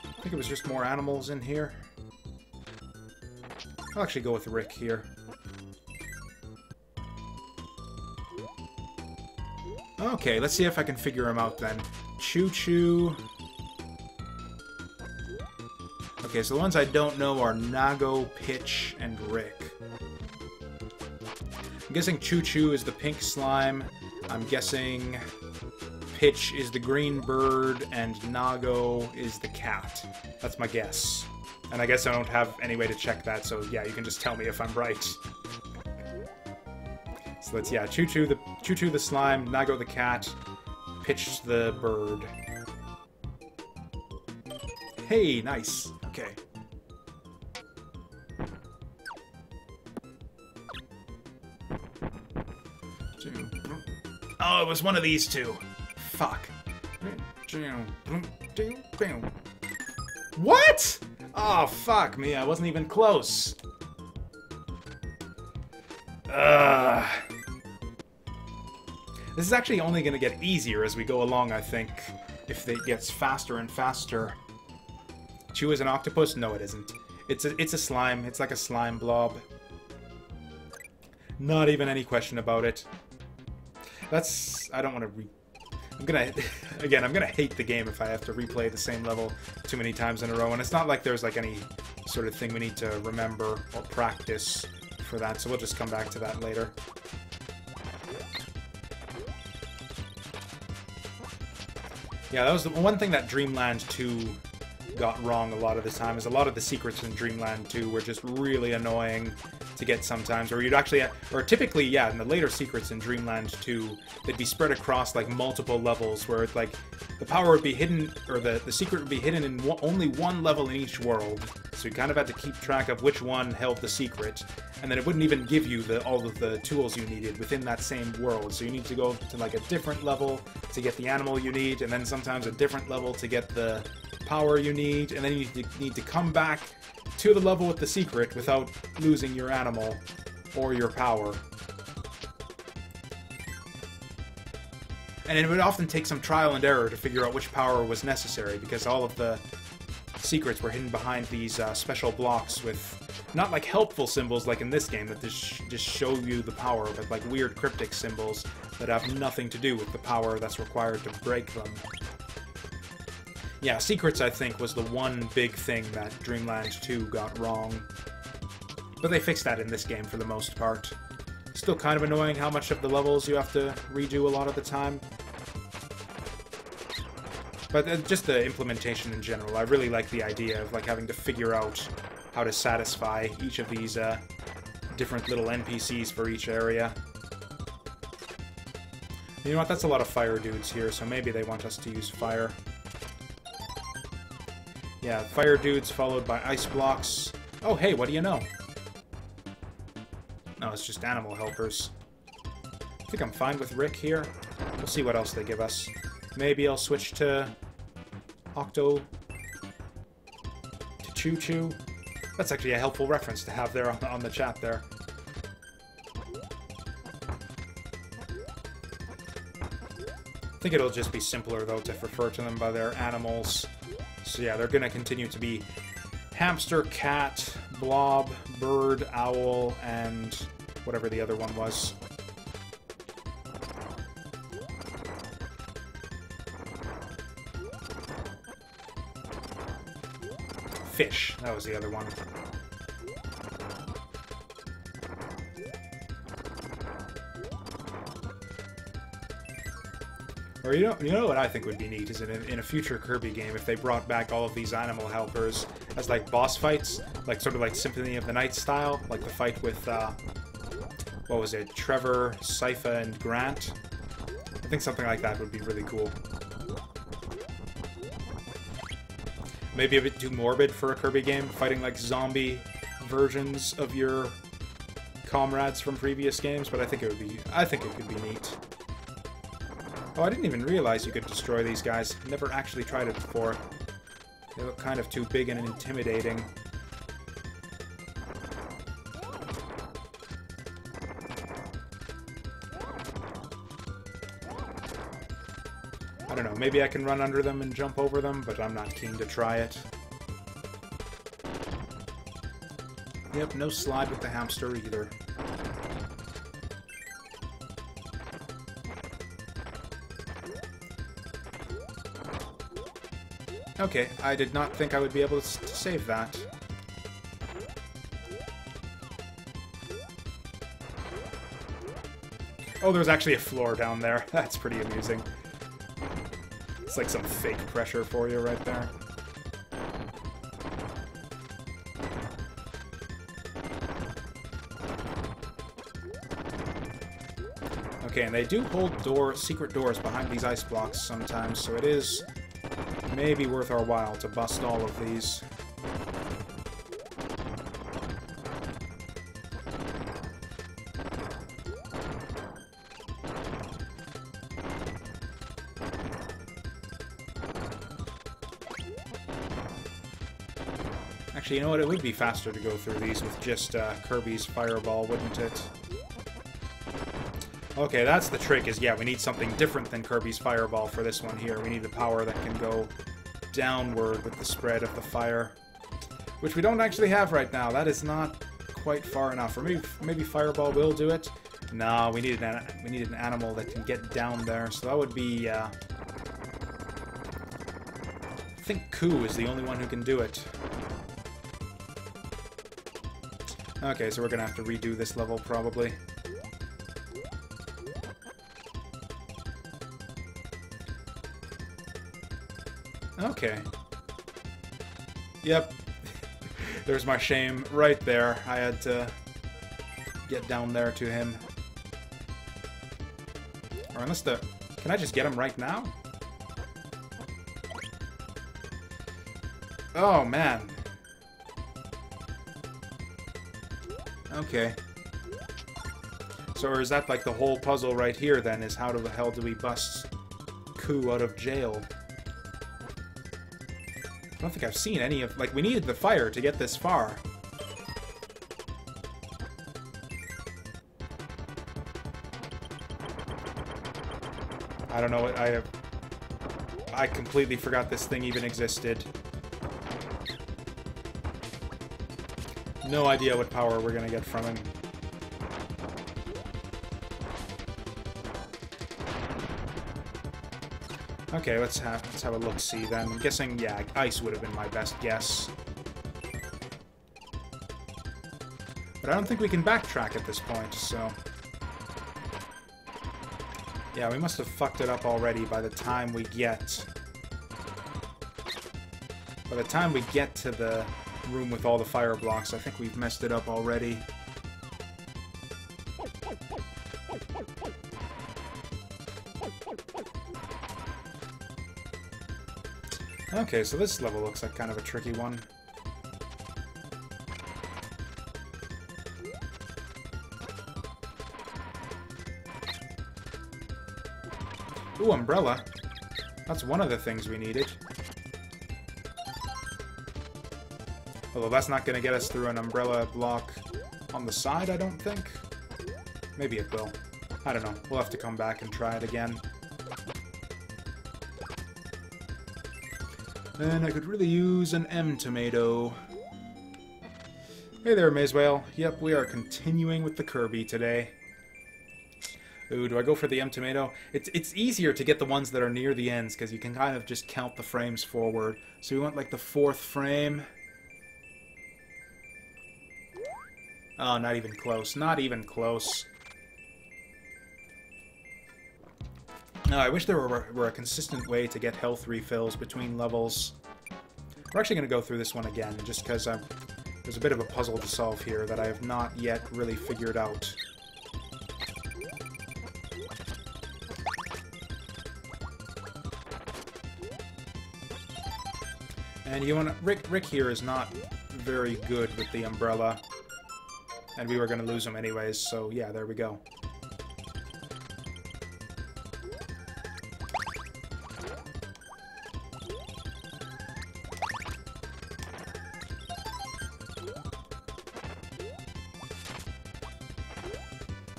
I think it was just more animals in here. I'll actually go with Rick here. Okay, let's see if I can figure him out then. Choo-Choo. Okay, so the ones I don't know are Nago, Pitch, and Rick. I'm guessing Choo-Choo is the pink slime. I'm guessing Pitch is the green bird, and Nago is the cat. That's my guess. And I guess I don't have any way to check that, so yeah, you can just tell me if I'm right. So let's, yeah, Choo-Choo the slime, Nago the cat, Pitch the bird. Hey, nice. Okay. Oh, it was one of these two. Fuck. What? Oh, fuck me, I wasn't even close. This is actually only going to get easier as we go along, I think. If it gets faster and faster. Chew is an octopus? No, it isn't. It's a slime. It's like a slime blob. Not even any question about it. That's... I don't want to I'm gonna... Again, I'm gonna hate the game if I have to replay the same level too many times in a row. And it's not like there's like any sort of thing we need to remember or practice for that. So we'll just come back to that later. Yeah, that was the one thing that Dreamland 2 got wrong a lot of the time, is a lot of the secrets in Dreamland 2 were just really annoying to get sometimes, or you'd actually, or typically, yeah, in the later secrets in Dreamland 2, they'd be spread across, like, multiple levels, where, like, the power would be hidden, or the secret would be hidden in only one level in each world, so you kind of had to keep track of which one held the secret, and then it wouldn't even give you all of the tools you needed within that same world, so you need to go to, like, a different level to get the animal you need, and then sometimes a different level to get the power you need, and then you need to come back to the level with the secret without losing your animal or your power. And it would often take some trial and error to figure out which power was necessary, because all of the secrets were hidden behind these special blocks with not like helpful symbols like in this game that just show you the power, but like weird cryptic symbols that have nothing to do with the power that's required to break them. Yeah, secrets, I think, was the one big thing that Dreamland 2 got wrong. But they fixed that in this game for the most part. Still kind of annoying how much of the levels you have to redo a lot of the time. But just the implementation in general, I really like the idea of like having to figure out how to satisfy each of these different little NPCs for each area. You know what, that's a lot of fire dudes here, so maybe they want us to use fire. Yeah, fire dudes followed by ice blocks. Oh, hey, what do you know? No, it's just animal helpers. I think I'm fine with Rick here. We'll see what else they give us. Maybe I'll switch to Octo... to Choo-Choo. That's actually a helpful reference to have there on the chat there. I think it'll just be simpler, though, to refer to them by their animals. So yeah, they're going to continue to be hamster, cat, blob, bird, owl, and whatever the other one was. Fish, that was the other one. Or you know what I think would be neat is in a future Kirby game if they brought back all of these animal helpers as like boss fights, like sort of like Symphony of the Night style, like the fight with what was it, Trevor, Sypha, and Grant. I think something like that would be really cool. Maybe a bit too morbid for a Kirby game, fighting like zombie versions of your comrades from previous games, but I think it could be neat. Oh, I didn't even realize you could destroy these guys. Never actually tried it before. They look kind of too big and intimidating. I don't know, maybe I can run under them and jump over them, but I'm not keen to try it. Yep, no slide with the hamster either. Okay, I did not think I would be able to save that. Oh, there's actually a floor down there. That's pretty amusing. It's like some fake pressure for you right there. Okay, and they do hold secret doors behind these ice blocks sometimes, so it is maybe worth our while to bust all of these. Actually, you know what? It would be faster to go through these with just Kirby's Fireball, wouldn't it? Okay, that's the trick, is yeah, we need something different than Kirby's Fireball for this one here. We need the power that can go downward with the spread of the fire, which we don't actually have right now. That is not quite far enough. Or maybe Fireball will do it. No, we need an animal that can get down there. So that would be I think Ku is the only one who can do it. Okay, so we're gonna have to redo this level probably. Okay. Yep. There's my shame right there. I had to get down there to him. Or unless the... Can I just get him right now? Oh, man. Okay. So is that like the whole puzzle right here then, is how the hell do we bust Ku out of jail? I don't think I've seen any of... Like, we needed the fire to get this far. I don't know, I completely forgot this thing even existed. No idea what power we're gonna get from him. Okay, let's have a look-see then. I'm guessing, yeah, ice would have been my best guess. But I don't think we can backtrack at this point, so... Yeah, we must have fucked it up already by the time we get... By the time we get to the room with all the fire blocks, I think we've messed it up already. Okay, so this level looks like kind of a tricky one. Ooh, umbrella. That's one of the things we needed. Although that's not going to get us through an umbrella block on the side, I don't think. Maybe it will. I don't know. We'll have to come back and try it again. And I could really use an M tomato. Hey there, Mazewale. Yep, we are continuing with the Kirby today. Ooh, do I go for the M tomato? It's easier to get the ones that are near the ends, because you can kind of just count the frames forward. So we want like the 4th frame. Oh, not even close. Not even close. No, I wish there were a consistent way to get health refills between levels. We're actually going to go through this one again, just because there's a bit of a puzzle to solve here that I have not yet really figured out. And you want to... Rick here is not very good with the umbrella. And we were going to lose him anyways, so yeah, there we go.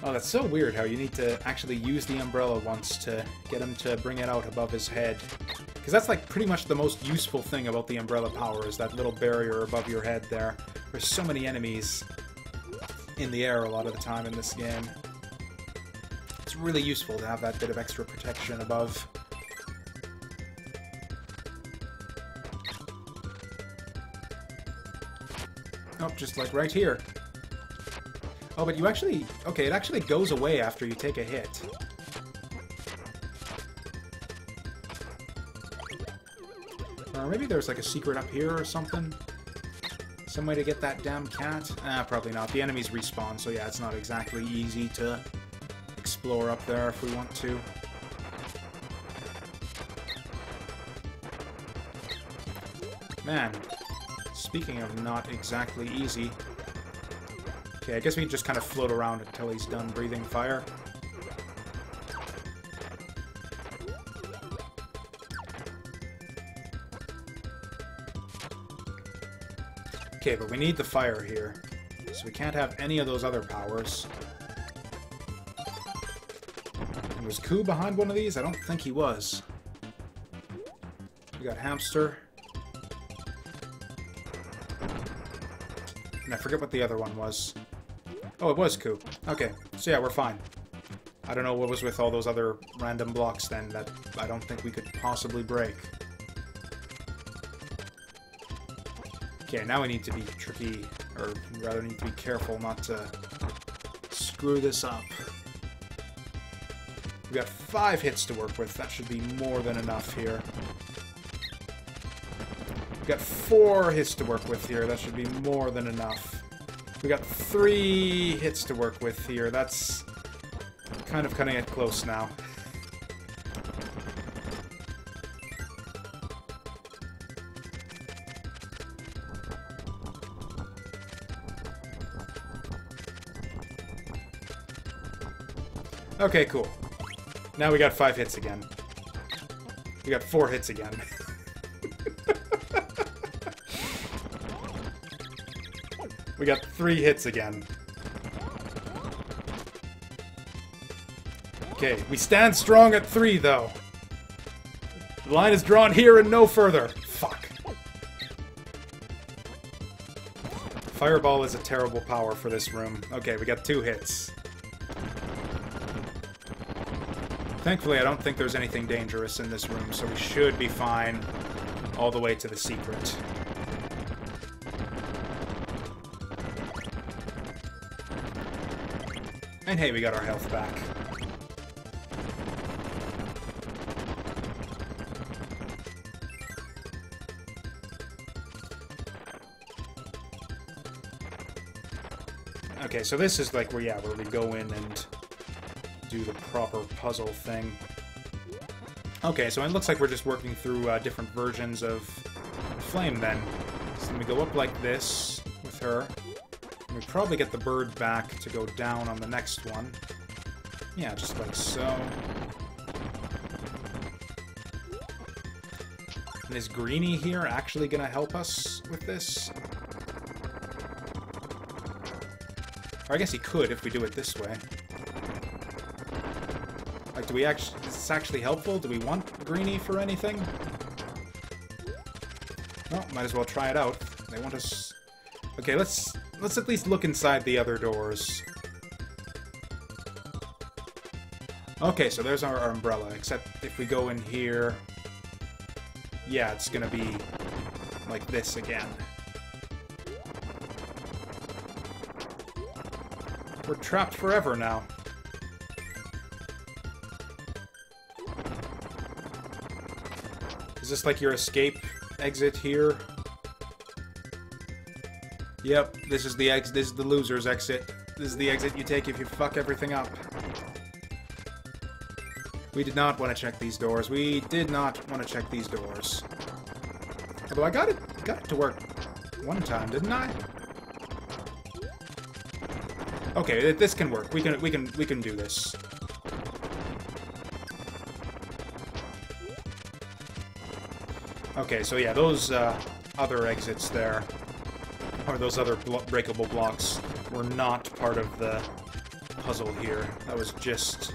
Oh, that's so weird how you need to actually use the umbrella once to get him to bring it out above his head. Because that's like pretty much the most useful thing about the umbrella power, is that little barrier above your head there. There's so many enemies in the air a lot of the time in this game. It's really useful to have that bit of extra protection above. Oh, just like right here. Oh, but you actually... Okay, it actually goes away after you take a hit. Or maybe there's like a secret up here or something? Some way to get that damn cat? Ah, probably not. The enemies respawn, so yeah, it's not exactly easy to explore up there if we want to. Man, speaking of not exactly easy... Okay, I guess we can just kind of float around until he's done breathing fire. Okay, but we need the fire here. So we can't have any of those other powers. And was Ku behind one of these? I don't think he was. We got Hamster. And I forget what the other one was. Oh, it was Ku. Okay, so yeah, we're fine. I don't know what was with all those other random blocks then that I don't think we could possibly break. Okay, now we need to be tricky, or rather need to be careful not to screw this up. We got 5 hits to work with. That should be more than enough here. We got 4 hits to work with here. That should be more than enough. We got 3 hits to work with here. That's kind of cutting it close now. Okay, cool. Now we got 5 hits again. We got 4 hits again. We got 3 hits again. Okay, we stand strong at 3, though. The line is drawn here and no further. Fuck. Fireball is a terrible power for this room. Okay, we got 2 hits. Thankfully, I don't think there's anything dangerous in this room, so we should be fine all the way to the secret. And hey, we got our health back. Okay, so this is like where, yeah, where we go in and do the proper puzzle thing. Okay, so it looks like we're just working through different versions of Flame then. So then we go up like this with her. And we probably get the bird back to go down on the next one. Yeah, just like so. And is Greenie here actually gonna help us with this? Or I guess he could if we do it this way. Like, do we actually... Is this actually helpful? Do we want Greenie for anything? Well, might as well try it out. They want us... Okay, let's at least look inside the other doors. Okay, so there's our umbrella, except if we go in here... Yeah, it's gonna be like this again. We're trapped forever now. this like your escape exit here? Yep, this is the this is the loser's exit. This is the exit you take if you fuck everything up. We did not want to check these doors. We did not want to check these doors. Although I got it to work one time, didn't I? Okay, this can work. We can do this. Okay, so yeah, those other exits there, or those other breakable blocks, were not part of the puzzle here. That was just...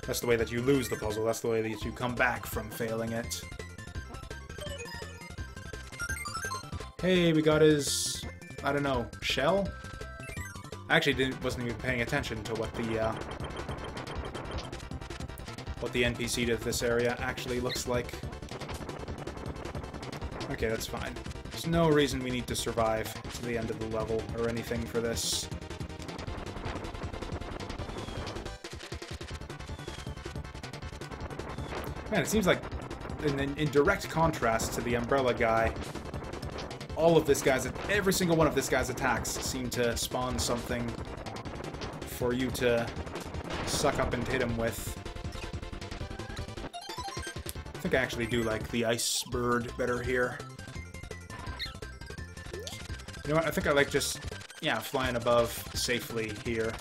That's the way that you lose the puzzle. That's the way that you come back from failing it. Hey, we got his... I don't know, shell? I actually wasn't even paying attention to what the NPC to this area actually looks like. Okay, that's fine. There's no reason we need to survive to the end of the level or anything for this. Man, it seems like, in direct contrast to the umbrella guy, every single one of this guy's attacks seem to spawn something for you to suck up and hit him with. I think I actually do like the Iceberg better here. You know what, I think I like just, yeah, flying above safely here.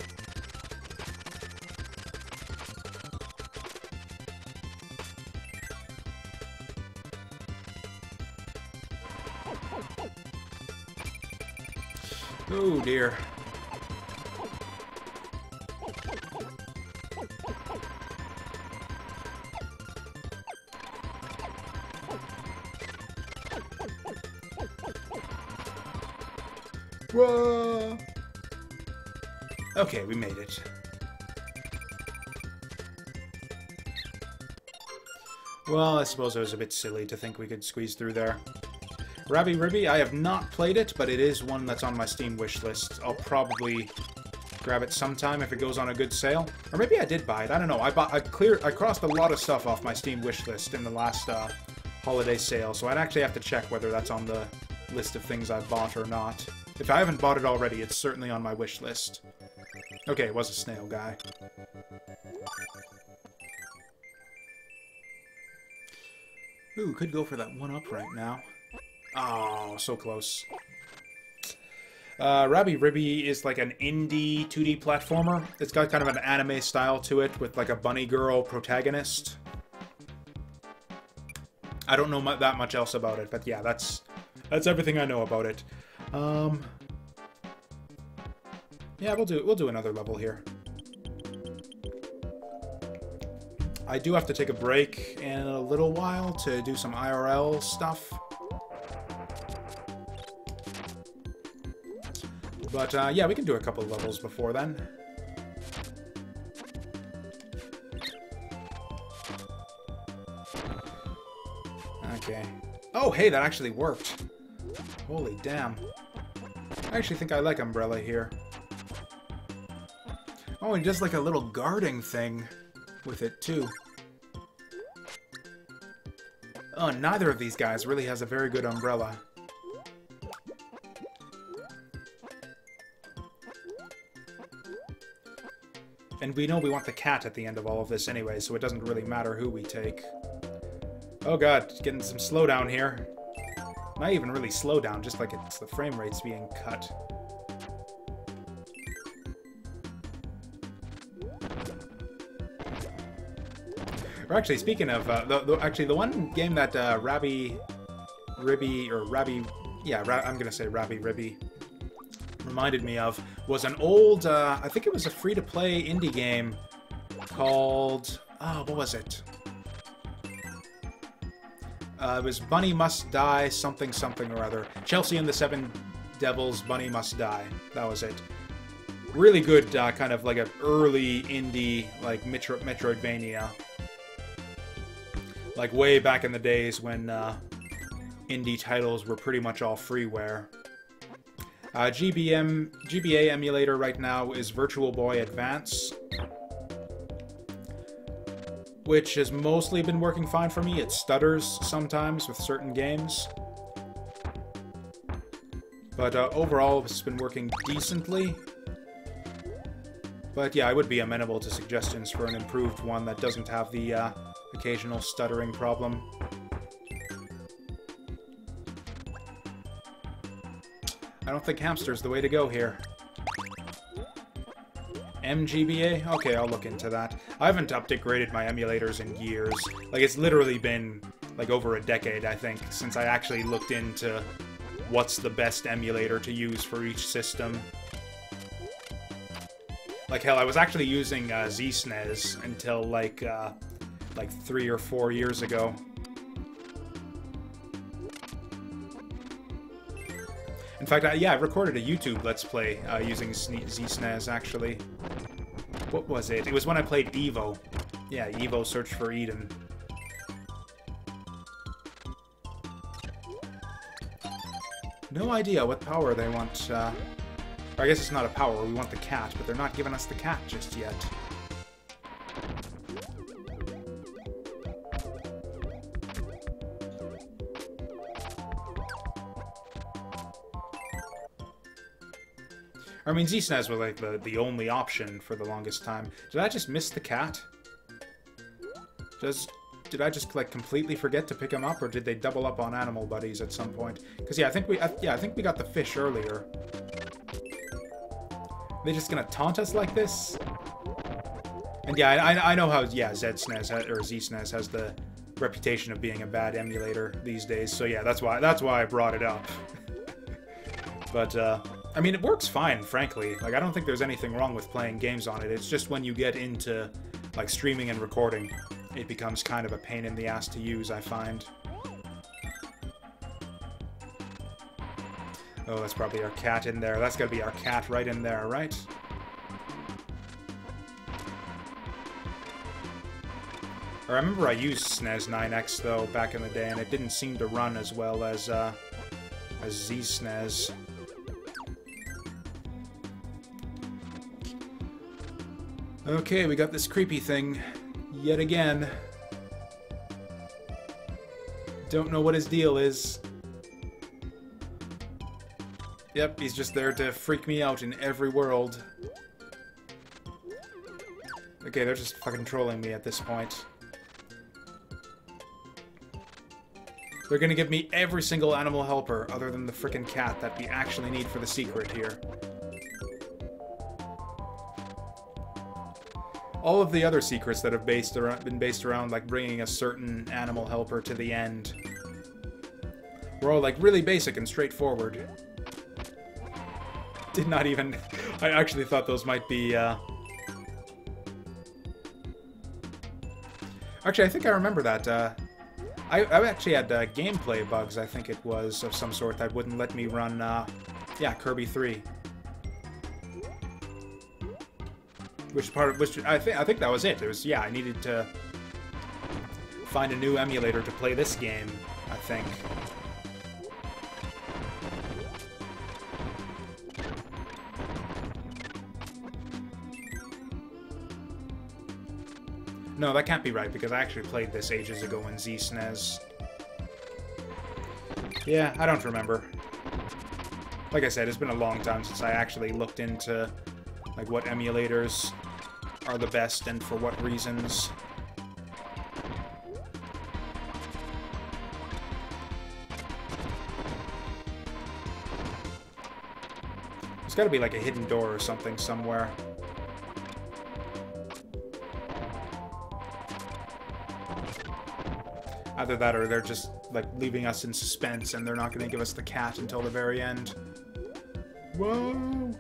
Oh dear. Whoa! Okay, we made it. Well, I suppose it was a bit silly to think we could squeeze through there. Rabby Ribby, I have not played it, but it is one that's on my Steam wishlist. I'll probably grab it sometime if it goes on a good sale. Or maybe I did buy it, I don't know. I crossed a lot of stuff off my Steam wishlist in the last holiday sale, so I'd actually have to check whether that's on the list of things I've bought or not. If I haven't bought it already, it's certainly on my wish list. Okay, it was a snail guy. Ooh, could go for that one-up right now. Oh, so close. Rabby Ribby is like an indie 2D platformer. It's got kind of an anime style to it with like a bunny girl protagonist. I don't know that much else about it, but yeah, that's everything I know about it. Yeah, we'll do another level here. I do have to take a break in a little while to do some IRL stuff. But yeah, we can do a couple of levels before then. Okay. Oh, hey, that actually worked. Holy damn. I actually think I like Umbrella here. Oh, and just like a little guarding thing with it, too. Oh, neither of these guys really has a very good umbrella. And we know we want the cat at the end of all of this anyway, so it doesn't really matter who we take. Oh god, getting some slowdown here. Not even really slowdown, just like it's the frame rate's being cut. Or actually, speaking of, the one game that Rabby Ribby, or Rabby, yeah, I'm gonna say Rabby Ribby, reminded me of was an old, I think it was a free-to-play indie game called, oh, what was it? It was Bunny Must Die, something or other. Chelsea and the Seven Devils, Bunny Must Die. That was it. Really good, kind of like an early indie, like Metroidvania. Like way back in the days when indie titles were pretty much all freeware. GBA emulator right now is Virtual Boy Advance. which has mostly been working fine for me. It stutters sometimes with certain games. But overall, it's been working decently. But yeah, I would be amenable to suggestions for an improved one that doesn't have the occasional stuttering problem. I don't think hamster's the way to go here. MGBA? Okay, I'll look into that. I haven't upgraded my emulators in years. Like, it's literally been, like, over a decade, I think, since I actually looked into what's the best emulator to use for each system. Like, hell, I was actually using ZSNES until, like 3 or 4 years ago. In fact, yeah, I recorded a YouTube Let's Play using ZSNES, actually. What was it? It was when I played Evo. Yeah, Evo Search for Eden. No idea what power they want. Or I guess it's not a power, we want the cat, but they're not giving us the cat just yet. I mean, ZSNES was like the only option for the longest time. Did I just miss the cat? Did I just like completely forget to pick him up, or did they double up on animal buddies at some point? Because yeah, I think we got the fish earlier. Are they just gonna taunt us like this? And yeah, I know how ZSNES or ZSNES has the reputation of being a bad emulator these days. So yeah, that's why I brought it up. But I mean, it works fine, frankly. Like, I don't think there's anything wrong with playing games on it. It's just when you get into, like, streaming and recording, it becomes kind of a pain in the ass to use, I find. Oh, that's probably our cat in there. That's gotta be our cat right in there, right? I remember I used SNES 9X, though, back in the day, and it didn't seem to run as well as ZSNES. Okay, we got this creepy thing yet again. Don't know what his deal is. Yep, he's just there to freak me out in every world. Okay, they're just fucking trolling me at this point. They're gonna give me every single animal helper other than the frickin' cat that we actually need for the secret here. All of the other secrets that have been based around like bringing a certain animal helper to the end were all like really basic and straightforward. Did not even... I actually thought those might be... Actually, I think I remember that. I actually had gameplay bugs, I think it was, of some sort that wouldn't let me run, yeah, Kirby 3. Which I think that was it. It was, yeah, I needed to find a new emulator to play this game, I think. No, that can't be right, because I actually played this ages ago in ZSNES. Yeah, I don't remember. Like I said, it's been a long time since I actually looked into like what emulators are the best and for what reasons. There's gotta be like a hidden door or something somewhere. Either that or they're just like leaving us in suspense and they're not gonna give us the cat until the very end. Whoa!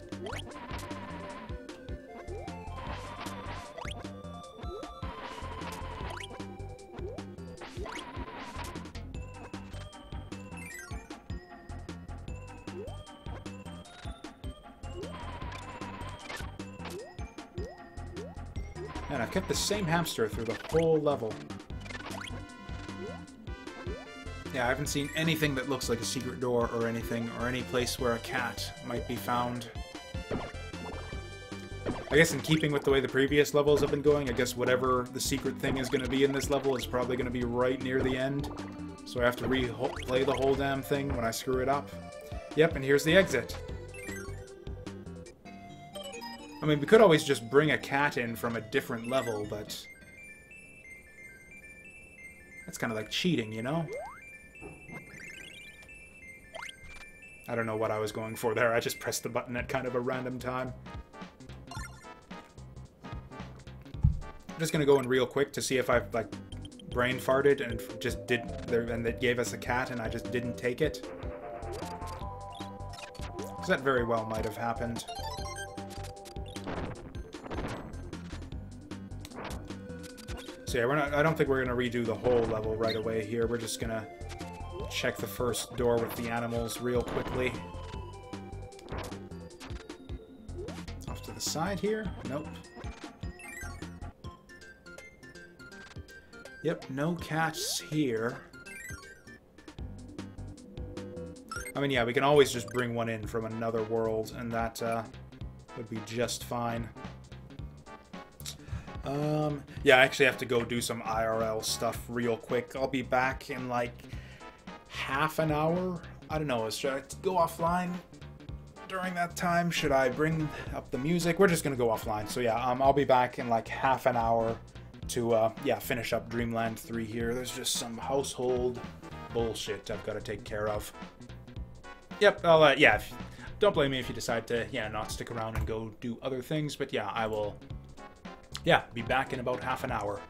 And I've kept the same hamster through the whole level. Yeah, I haven't seen anything that looks like a secret door or anything, or any place where a cat might be found. I guess in keeping with the way the previous levels have been going, I guess whatever the secret thing is going to be in this level is probably going to be right near the end. So I have to replay the whole damn thing when I screw it up. Yep, and here's the exit. I mean, we could always just bring a cat in from a different level, but... that's kind of like cheating, you know? I don't know what I was going for there. I just pressed the button at kind of a random time. I'm just gonna go in real quick to see if I've, like, brain farted and just did... and it gave us a cat and I just didn't take it. Because that very well might have happened. So yeah, I don't think we're gonna redo the whole level right away here. We're just gonna check the first door with the animals real quickly. Off to the side here. Nope. Yep, no cats here. I mean, yeah, we can always just bring one in from another world, and that would be just fine. Yeah, I actually have to go do some IRL stuff real quick. I'll be back in, like, half an hour? I don't know, should I go offline during that time? Should I bring up the music? We're just gonna go offline. So yeah, I'll be back in, like, half an hour to, yeah, finish up Dreamland 3 here. There's just some household bullshit I've got to take care of. Yep, I'll, yeah, don't blame me if you decide to, yeah, not stick around and go do other things, but yeah, I will... yeah, be back in about half an hour.